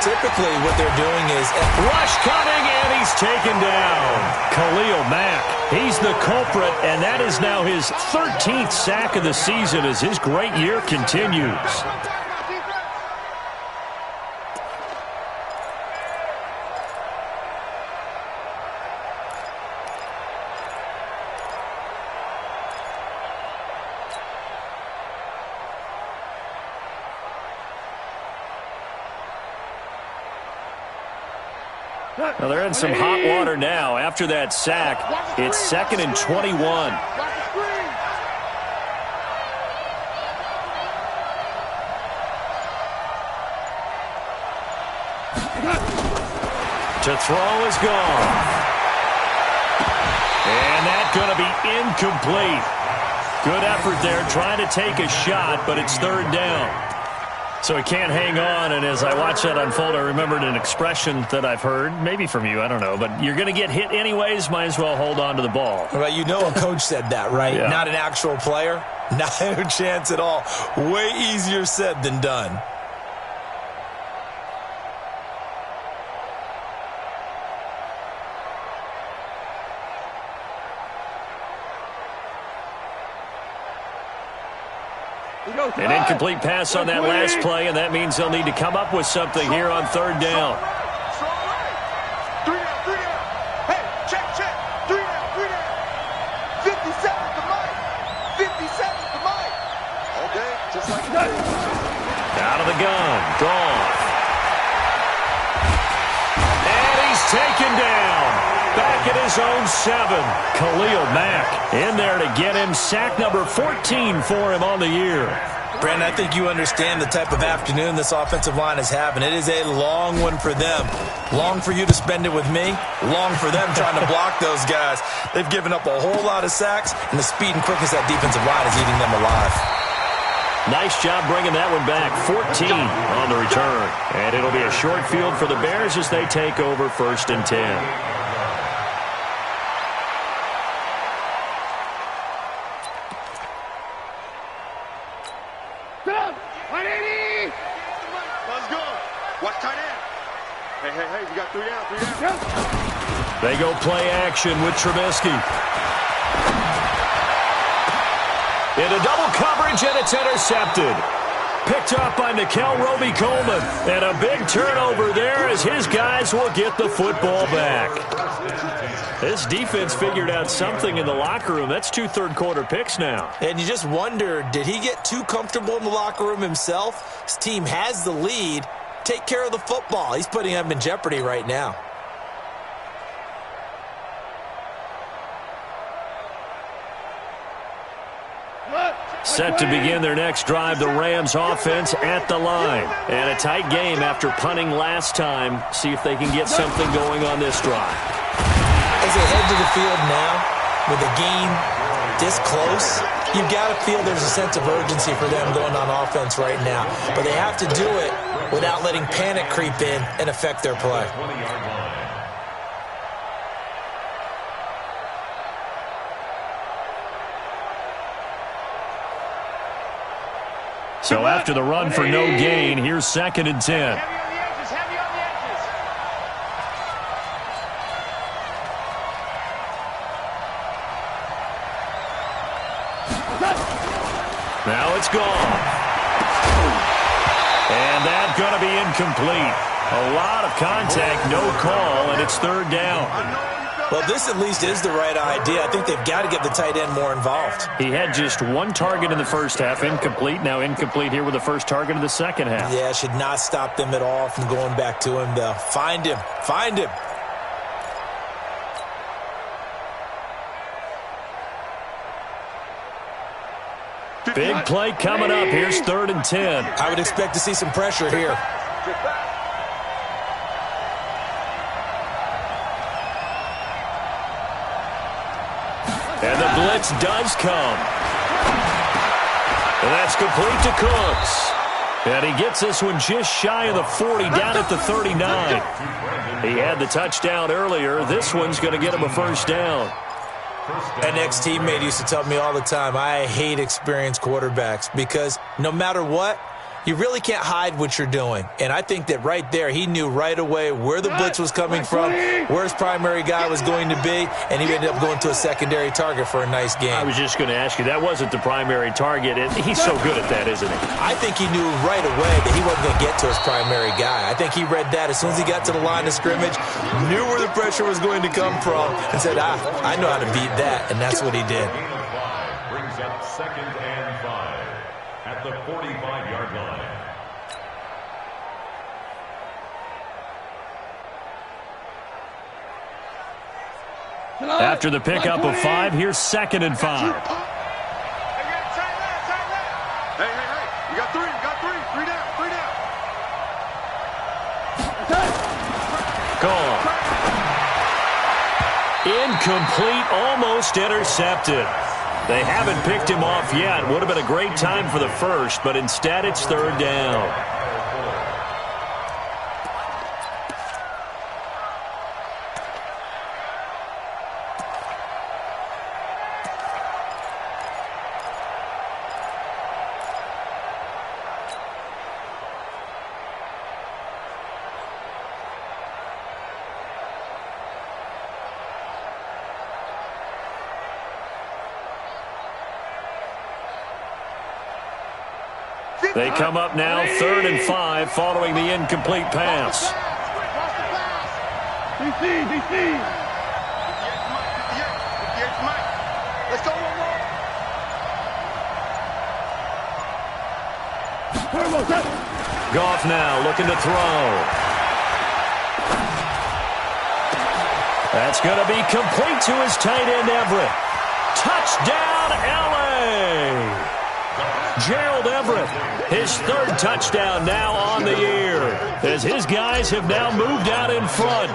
Typically what they're doing is... Rush coming, and he's taken down. Khalil Mack, he's the culprit, and that is now his 13th sack of the season as his great year continues. Well, they're in some hot water now. After that sack, it's 2nd and 21. To throw is gone. And that's going to be incomplete. Good effort there trying to take a shot, but it's 3rd down. So he can't hang on, and as I watch that unfold, I remembered an expression that I've heard, maybe from you, I don't know, but you're going to get hit anyways, might as well hold on to the ball. Well, you know a coach said that, right? Yeah. Not an actual player. Not a chance at all. Way easier said than done. An incomplete pass on that last play, and that means they'll need to come up with something here on 3rd down. 3 down. Hey, check. 3 down. 50 seconds to Mike. 50 seconds to Mike. All day, just like that. Out of the gun. Gone. And he's taken down. Back at his own 7. Khalil Mack in there to get him. Sack number 14 for him on the year. Brandon, I think you understand the type of afternoon this offensive line is having. It is a long one for them. Long for you to spend it with me. Long for them trying to block those guys. They've given up a whole lot of sacks, and the speed and quickness of that defensive line is eating them alive. Nice job bringing that one back. 14 on the return. And it'll be a short field for the Bears as they take over 1st and 10. Let's go. Watch tight end. Hey, we got 3 down. They go play action with Trubisky. Into double coverage, and it's intercepted. Picked up by Nickel Roby-Coleman. And a big turnover there as his guys will get the football back. This defense figured out something in the locker room. That's 2 third-quarter picks now. And you just wonder, did he get too comfortable in the locker room himself? His team has the lead. Take care of the football. He's putting them in jeopardy right now. Set to begin their next drive, the Rams offense at the line. And a tight game after punting last time. See if they can get something going on this drive. As they head to the field now, with the game this close, you've got to feel there's a sense of urgency for them going on offense right now. But they have to do it without letting panic creep in and affect their play. So after the run for no gain, here's 2nd and 10. Heavy on the edges. Now it's gone. And that's going to be incomplete. A lot of contact, no call, and it's 3rd down. Well, this at least is the right idea. I think they've got to get the tight end more involved. He had just 1 target in the first half, incomplete. Now incomplete here with the first target of the second half. Yeah, should not stop them at all from going back to him, though. Find him. Find him. Big play coming up. Here's 3rd and 10. I would expect to see some pressure here. And the blitz does come. And that's complete to Cooks. And he gets this one just shy of the 40, down at the 39. He had the touchdown earlier. This one's going to get him a 1st down. An ex-teammate used to tell me all the time, I hate experienced quarterbacks because no matter what, you really can't hide what you're doing. And I think that right there, he knew right away where the blitz was coming from, where his primary guy was going to be, and he ended up going to a secondary target for a nice game. I was just going to ask you, that wasn't the primary target. He's so good at that, isn't he? I think he knew right away that he wasn't going to get to his primary guy. I think he read that as soon as he got to the line of scrimmage, knew where the pressure was going to come from, and said, I know how to beat that, and that's what he did. Brings up 2nd and 5 at the 45-yard line. After the pickup of 5, here's 2nd and 5. Hey, you got 3, you got 3. 3 down, 3 down. Gone. Incomplete, almost intercepted. They haven't picked him off yet. Would have been a great time for the first, but instead it's 3rd down. They come up now 3rd and 5 following the incomplete pass. DC. Let's go, Goff now looking to throw. That's going to be complete to his tight end, Everett. Touchdown, L.A. Gerald Everett, his 3rd touchdown now on the year, as his guys have now moved out in front.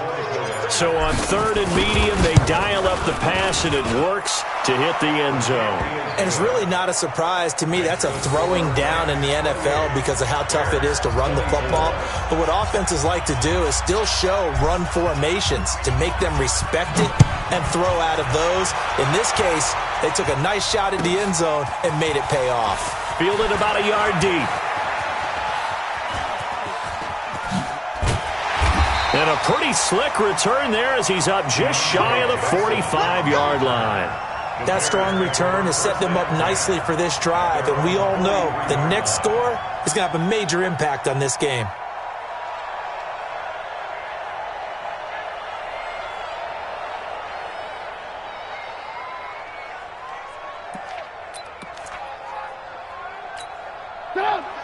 So on 3rd and medium, they dial up the pass, and it works to hit the end zone. And it's really not a surprise to me. That's a throwing down in the NFL because of how tough it is to run the football. But what offenses like to do is still show run formations to make them respect it and throw out of those. In this case, they took a nice shot at the end zone and made it pay off. Fielded about a yard deep. And a pretty slick return there as he's up just shy of the 45-yard line. That strong return has set them up nicely for this drive, and we all know the next score is going to have a major impact on this game.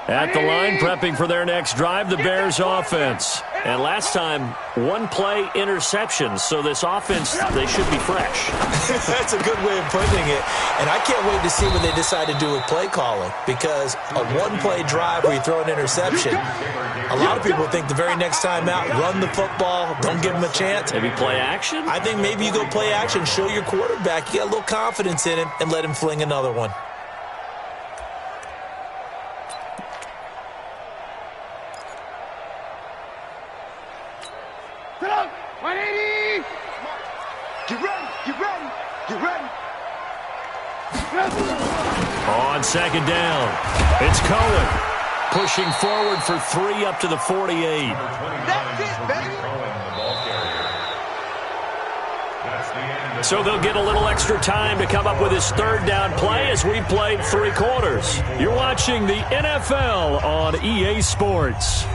At the line, prepping for their next drive, the Bears offense. And last time, 1-play interceptions, so this offense, they should be fresh. That's a good way of putting it. And I can't wait to see what they decide to do with play calling, because a 1-play drive where you throw an interception, a lot of people think the very next time out, run the football, don't give them a chance. Maybe play action? I think maybe you go play action, show your quarterback, you got a little confidence in him, and let him fling another one. On 2nd down, it's Cohen pushing forward for 3 up to the 48. That's it, baby. So they'll get a little extra time to come up with his 3rd down play as we played 3 quarters. You're watching the NFL on EA Sports.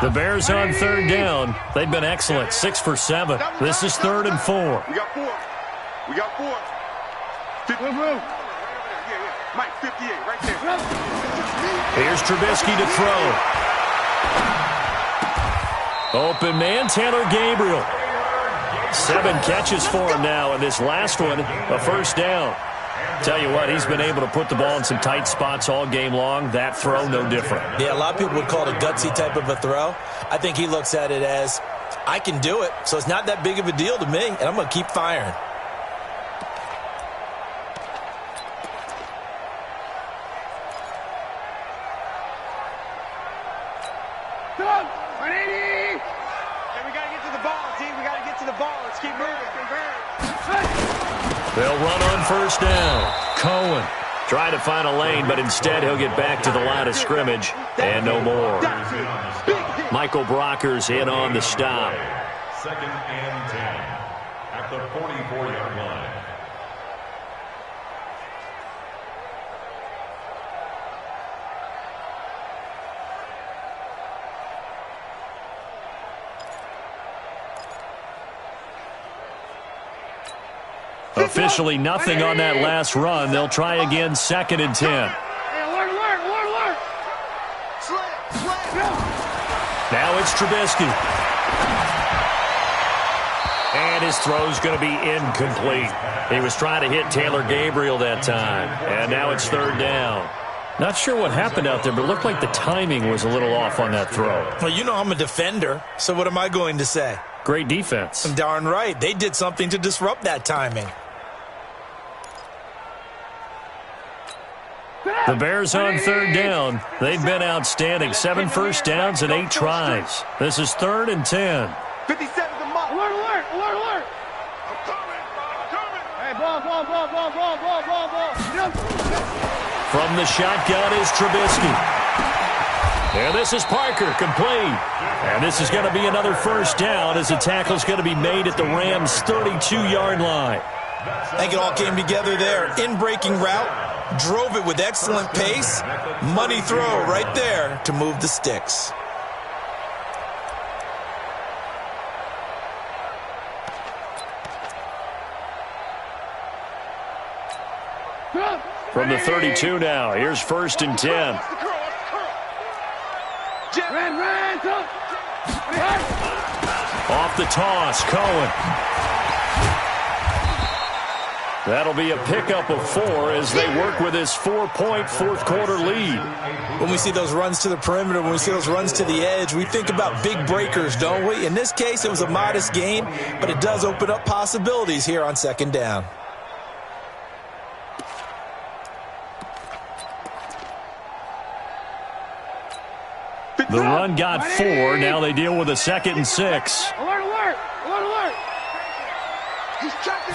The Bears on 3rd down. They've been excellent, 6 for 7. This is 3rd and 4. We got 4. We got 4. 50. Yeah. Mike, 58, right there. Here's Trubisky to throw. Open man, Taylor Gabriel. 7 catches for him now, and this last one, a 1st down. Tell you what, he's been able to put the ball in some tight spots all game long. That throw, no different. Yeah, a lot of people would call it a gutsy type of a throw. I think he looks at it as, I can do it, so it's not that big of a deal to me, and I'm going to keep firing. Come on, 180! Hey, we got to get to the ball, T. We got to get to the ball. Let's keep moving. They'll run on 1st down. Cohen trying to find a lane, but instead he'll get back to the line of scrimmage and no more. Michael Brocker's in on the stop. 2nd and 10 at the 44-yard line. Officially nothing on that last run. They'll try again, 2nd and 10. Now it's Trubisky. And his throw's going to be incomplete. He was trying to hit Taylor Gabriel that time. And now it's 3rd down. Not sure what happened out there, but it looked like the timing was a little off on that throw. Well, you know I'm a defender, so what am I going to say? Great defense. Darn right. They did something to disrupt that timing. The Bears on 3rd down. They've been outstanding. 7 first downs and 8 tries. This is 3rd and 10. 57 to Mike. Alert. I'm coming. Hey, ball. From the shotgun is Trubisky. And this is Parker, complete. And this is going to be another first down as the tackle is going to be made at the Rams' 32-yard line. I think it all came together there. In-breaking route. Drove it with excellent pace. Money throw right there to move the sticks. From the 32 now, here's 1st and 10. Off the toss, Cohen. That'll be a pickup of 4 as they work with this 4-point fourth-quarter lead. When we see those runs to the perimeter, when we see those runs to the edge, we think about big breakers, don't we? In this case, it was a modest gain, but it does open up possibilities here on 2nd down. The run got 4. Now they deal with a 2nd and 6. Alert. He's tracking.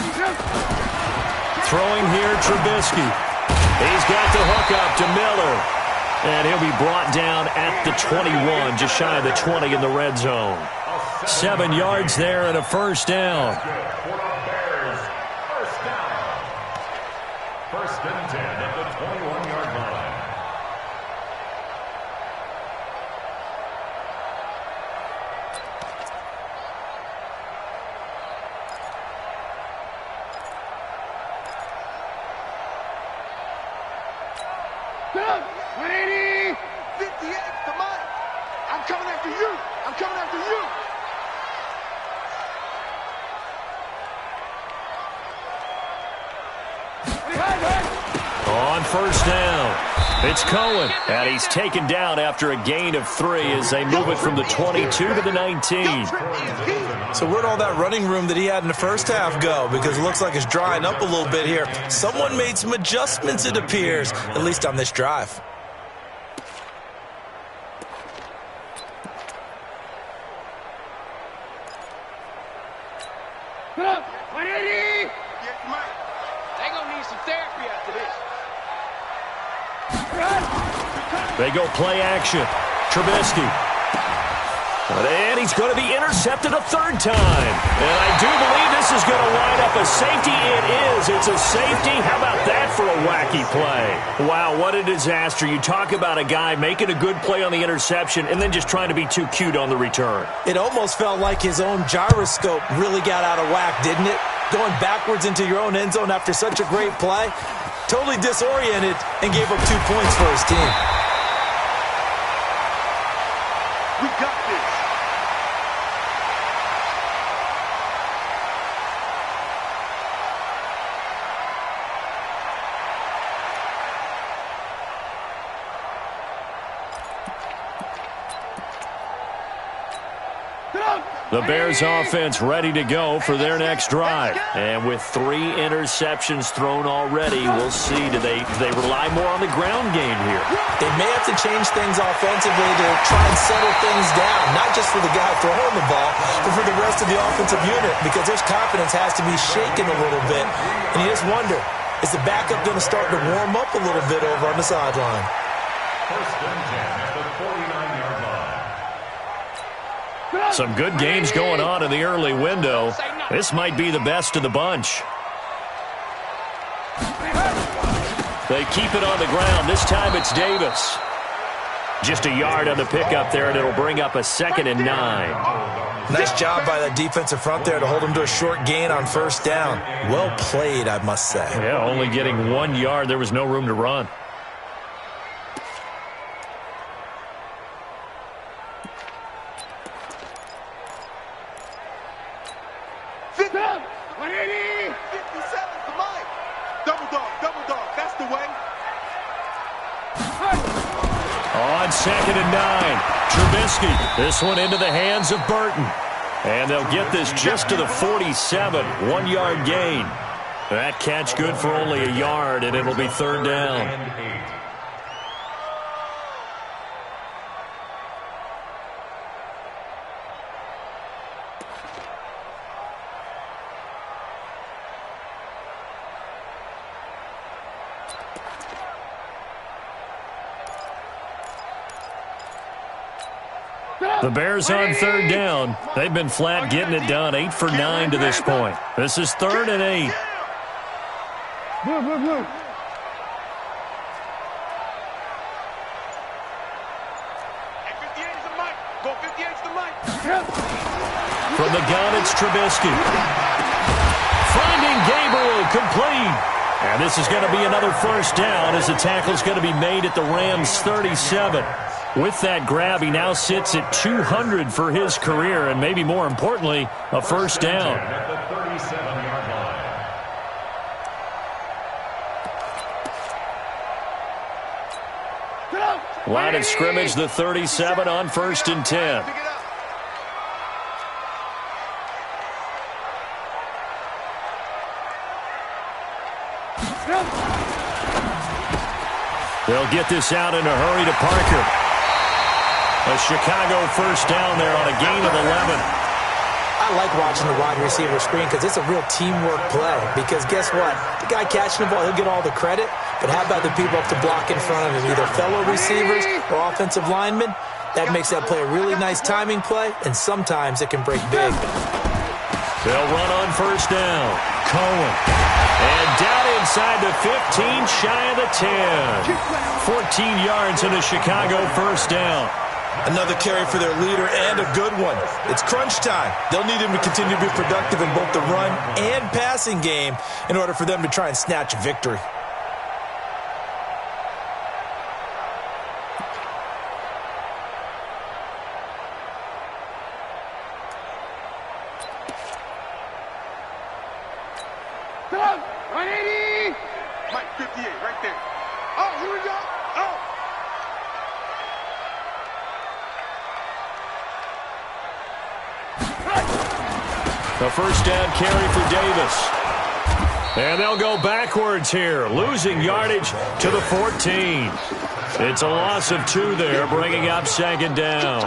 Throwing here, Trubisky. He's got the hook up to Miller. And he'll be brought down at the 21, just shy of the 20 in the red zone. 7 yards there and a first down. First and 10 at the 21-yard line. Go! 180! 58 to Mike. I'm coming after you. On first down, it's Cohen, and he's taken down after a gain of 3 as they move it from the 22 to the 19. So where'd all that running room that he had in the first half go? Because it looks like it's drying up a little bit here. Someone made some adjustments, it appears, at least on this drive. Put up! 180! Yeah, Mike. They gonna need some therapy after this. They go play action. Trubisky. And he's going to be intercepted a 3rd time. And I do believe this is going to wind up a safety. It is. It's a safety. How about that for a wacky play? Wow, what a disaster. You talk about a guy making a good play on the interception and then just trying to be too cute on the return. It almost felt like his own gyroscope really got out of whack, didn't it? Going backwards into your own end zone after such a great play. Totally disoriented and gave up 2 points for his team. We got this. The Bears offense ready to go for their next drive. And with 3 interceptions thrown already, we'll see. Do they rely more on the ground game here? They may have to change things offensively to try and settle things down, not just for the guy throwing the ball, but for the rest of the offensive unit, because his confidence has to be shaken a little bit. And you just wonder, is the backup going to start to warm up a little bit over on the sideline? First and 10 at the 49-yard line. Some good games going on in the early window. This might be the best of the bunch. They keep it on the ground. This time it's Davis. Just a yard on the pickup there, and it'll bring up a 2nd and 9. Nice job by the defensive front there to hold him to a short gain on 1st down. Well played, I must say. Yeah, only getting 1 yard. There was no room to run. On 2nd and 9, Trubisky. This one into the hands of Burton. And they'll get this just to the 47, 1-yard gain. That catch good for only a yard, and it'll be 3rd down. The Bears on 3rd down. They've been flat getting it done, 8 for 9 to this point. This is 3rd and 8. From the gun, it's Trubisky. Finding Gabriel, complete. And this is going to be another 1st down as the tackle's going to be made at the Rams' 37. With that grab, he now sits at 200 for his career, and maybe more importantly, a 1st down. At the 37-yard line. Line of scrimmage, the 37 on 1st and 10. They'll get this out in a hurry to Parker. A Chicago 1st down there on a gain of 11. I like watching the wide receiver screen because it's a real teamwork play. Because guess what? The guy catching the ball, he'll get all the credit. But how about the people up to block in front of him, either fellow receivers or offensive linemen? That makes that play a really nice timing play, and sometimes it can break big. They'll run on 1st down. Cohen. And down inside the 15, shy of the 10. 14 yards in a Chicago 1st down. Another carry for their leader and a good one. It's crunch time. They'll need him to continue to be productive in both the run and passing game in order for them to try and snatch a victory. Mike 58 right there. Oh, here we go. Oh. The 1st down carry for Davis. And they'll go backwards here, losing yardage to the 14. It's a loss of 2 there, bringing up 2nd down.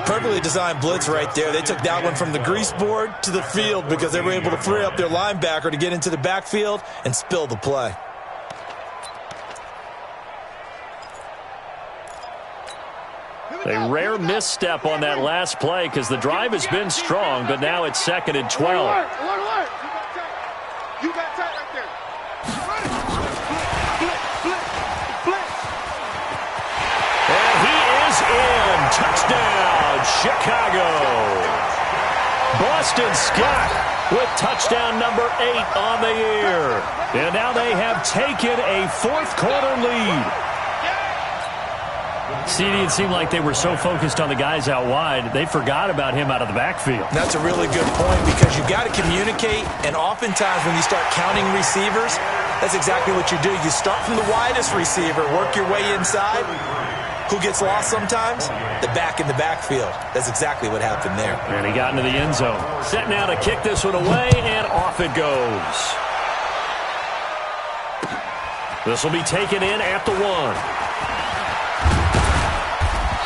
Perfectly designed blitz right there. They took that one from the grease board to the field because they were able to free up their linebacker to get into the backfield and spill the play. A rare misstep on that last play because the drive has been strong, but now it's 2nd and 12. You got tight right there. And he is in. Touchdown, Chicago. Boston Scott with touchdown number 8 on the year. And now they have taken a 4th quarter lead. CD, it seemed like they were so focused on the guys out wide, they forgot about him out of the backfield. That's a really good point because you got to communicate, and oftentimes when you start counting receivers, that's exactly what you do. You start from the widest receiver, work your way inside. Who gets lost sometimes? The back in the backfield. That's exactly what happened there. And he got into the end zone. Set now to kick this one away, and off it goes. This will be taken in at the 1.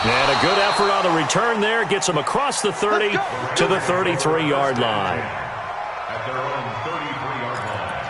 And a good effort on the return there. Gets him across the 30 to the 33-yard line. At their own 33-yard line.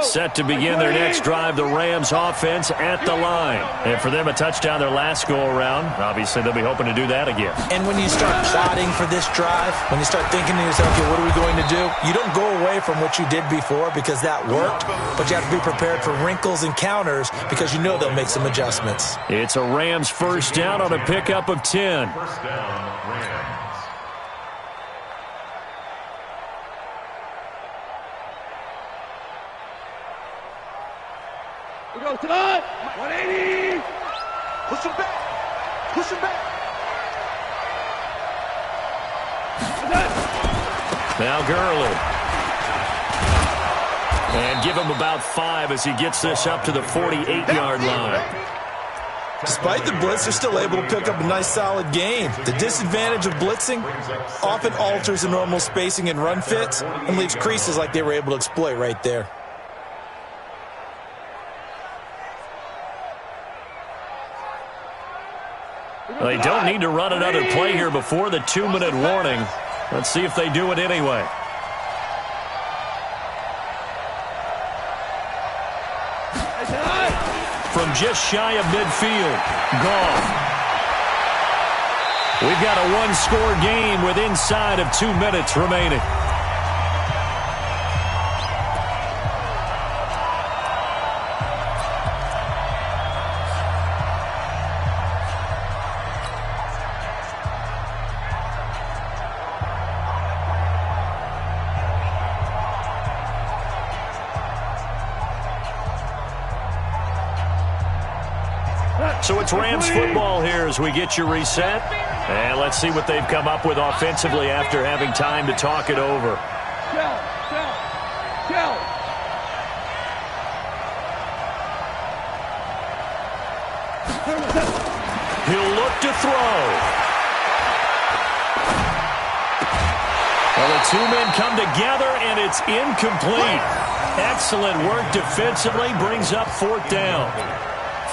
Set to begin their next drive, the Rams offense at the line. And for them, a touchdown their last go-around. Obviously, they'll be hoping to do that again. And when you start plotting for this drive, when you start thinking to yourself, okay, what are we going to do? You don't go away from what you did before because that worked, but you have to be prepared for wrinkles and counters because you know they'll make some adjustments. It's a Rams first down on a pickup of 10. First down, Rams. We go tonight. 180. Push him back. Push him back. Now Gurley. And give him about 5 as he gets this up to the 48-yard line. Despite the blitz, they're still able to pick up a nice, solid gain. The disadvantage of blitzing often alters the normal spacing and run fits and leaves creases like they were able to exploit right there. They don't need to run another play here before the 2-minute warning. Let's see if they do it anyway. From just shy of midfield, gone. We've got a one-score game with inside of 2 minutes remaining. So it's Rams football here as we get you reset. And let's see what they've come up with offensively after having time to talk it over. He'll look to throw. Well, the two men come together, and it's incomplete. Excellent work defensively, brings up 4th down.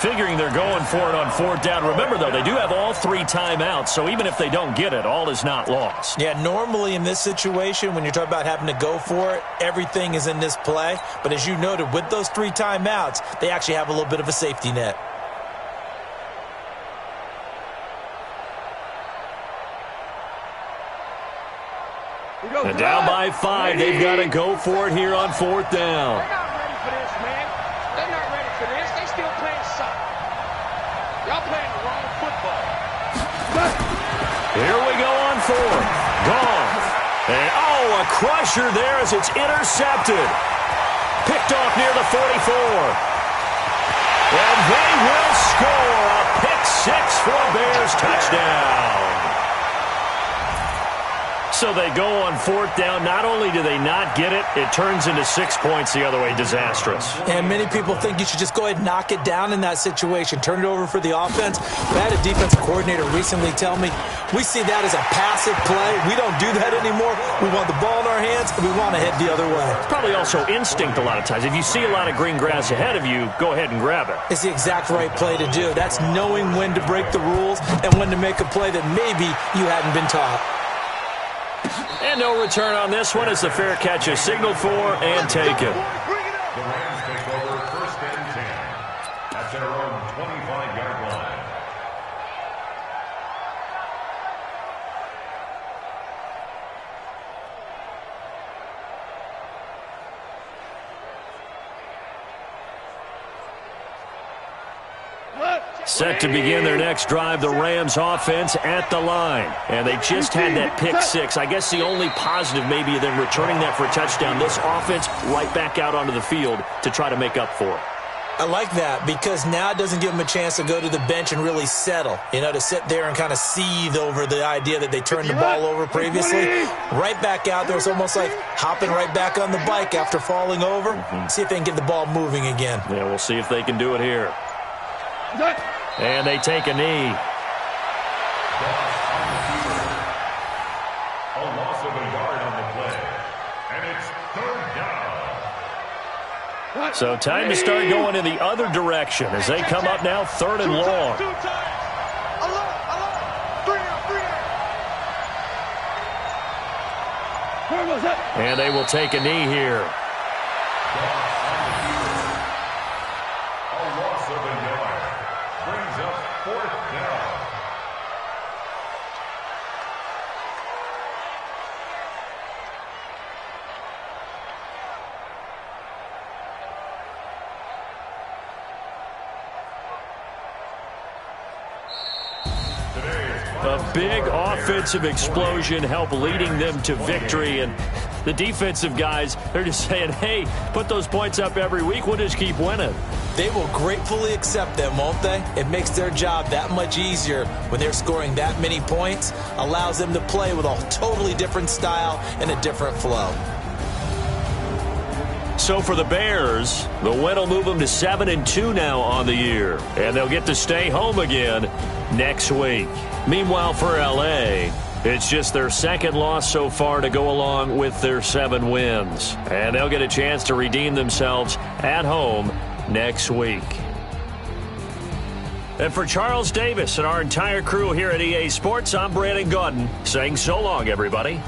Figuring they're going for it on 4th down. Remember, though, they do have all 3 timeouts, so even if they don't get it, all is not lost. Yeah, normally in this situation, when you're talking about having to go for it, everything is in this play. But as you noted, with those 3 timeouts, they actually have a little bit of a safety net. And down by 5, they've got to go for it here on 4th down. They're not ready for this, man. They're not ready for this. They still playing soccer. Y'all playing the wrong football. Here we go on 4th. Gone. And, a crusher there as it's intercepted. Picked off near the 44. And they will score a pick 6 for a Bears touchdown. So they go on 4th down. Not only do they not get it, it turns into 6 points the other way. Disastrous. And many people think you should just go ahead and knock it down in that situation. Turn it over for the offense. I had a defensive coordinator recently tell me, we see that as a passive play. We don't do that anymore. We want the ball in our hands, and we want to head the other way. It's probably also instinct a lot of times. If you see a lot of green grass ahead of you, go ahead and grab it. It's the exact right play to do. That's knowing when to break the rules and when to make a play that maybe you hadn't been taught. And no return on this one as the fair catch is signaled for and taken. The Rams take over 1st and 10. That's their own 25-yard line. Set to begin their next drive, the Rams offense at the line. And they just had that pick 6. I guess the only positive maybe of them returning that for a touchdown. This offense right back out onto the field to try to make up for it. I like that because now it doesn't give them a chance to go to the bench and really settle, to sit there and kind of seethe over the idea that they turned the ball over previously. Right back out there. It's almost like hopping right back on the bike after falling over. See if they can get the ball moving again. Yeah, we'll see if they can do it here. And they take a knee. A loss of a yard on the play. And it's 3rd down. So time to start going in the other direction as they come up now 3rd and long. And they will take a knee here. A big offensive explosion helped leading them to victory. And the defensive guys, they're just saying, hey, put those points up every week. We'll just keep winning. They will gratefully accept them, won't they? It makes their job that much easier when they're scoring that many points. Allows them to play with a totally different style and a different flow. So for the Bears, the win will move them to 7-2 now on the year. And they'll get to stay home again next week. Meanwhile, for L.A., it's just their second loss so far to go along with their 7 wins. And they'll get a chance to redeem themselves at home next week. And for Charles Davis and our entire crew here at EA Sports, I'm Brandon Gaudin saying so long, everybody.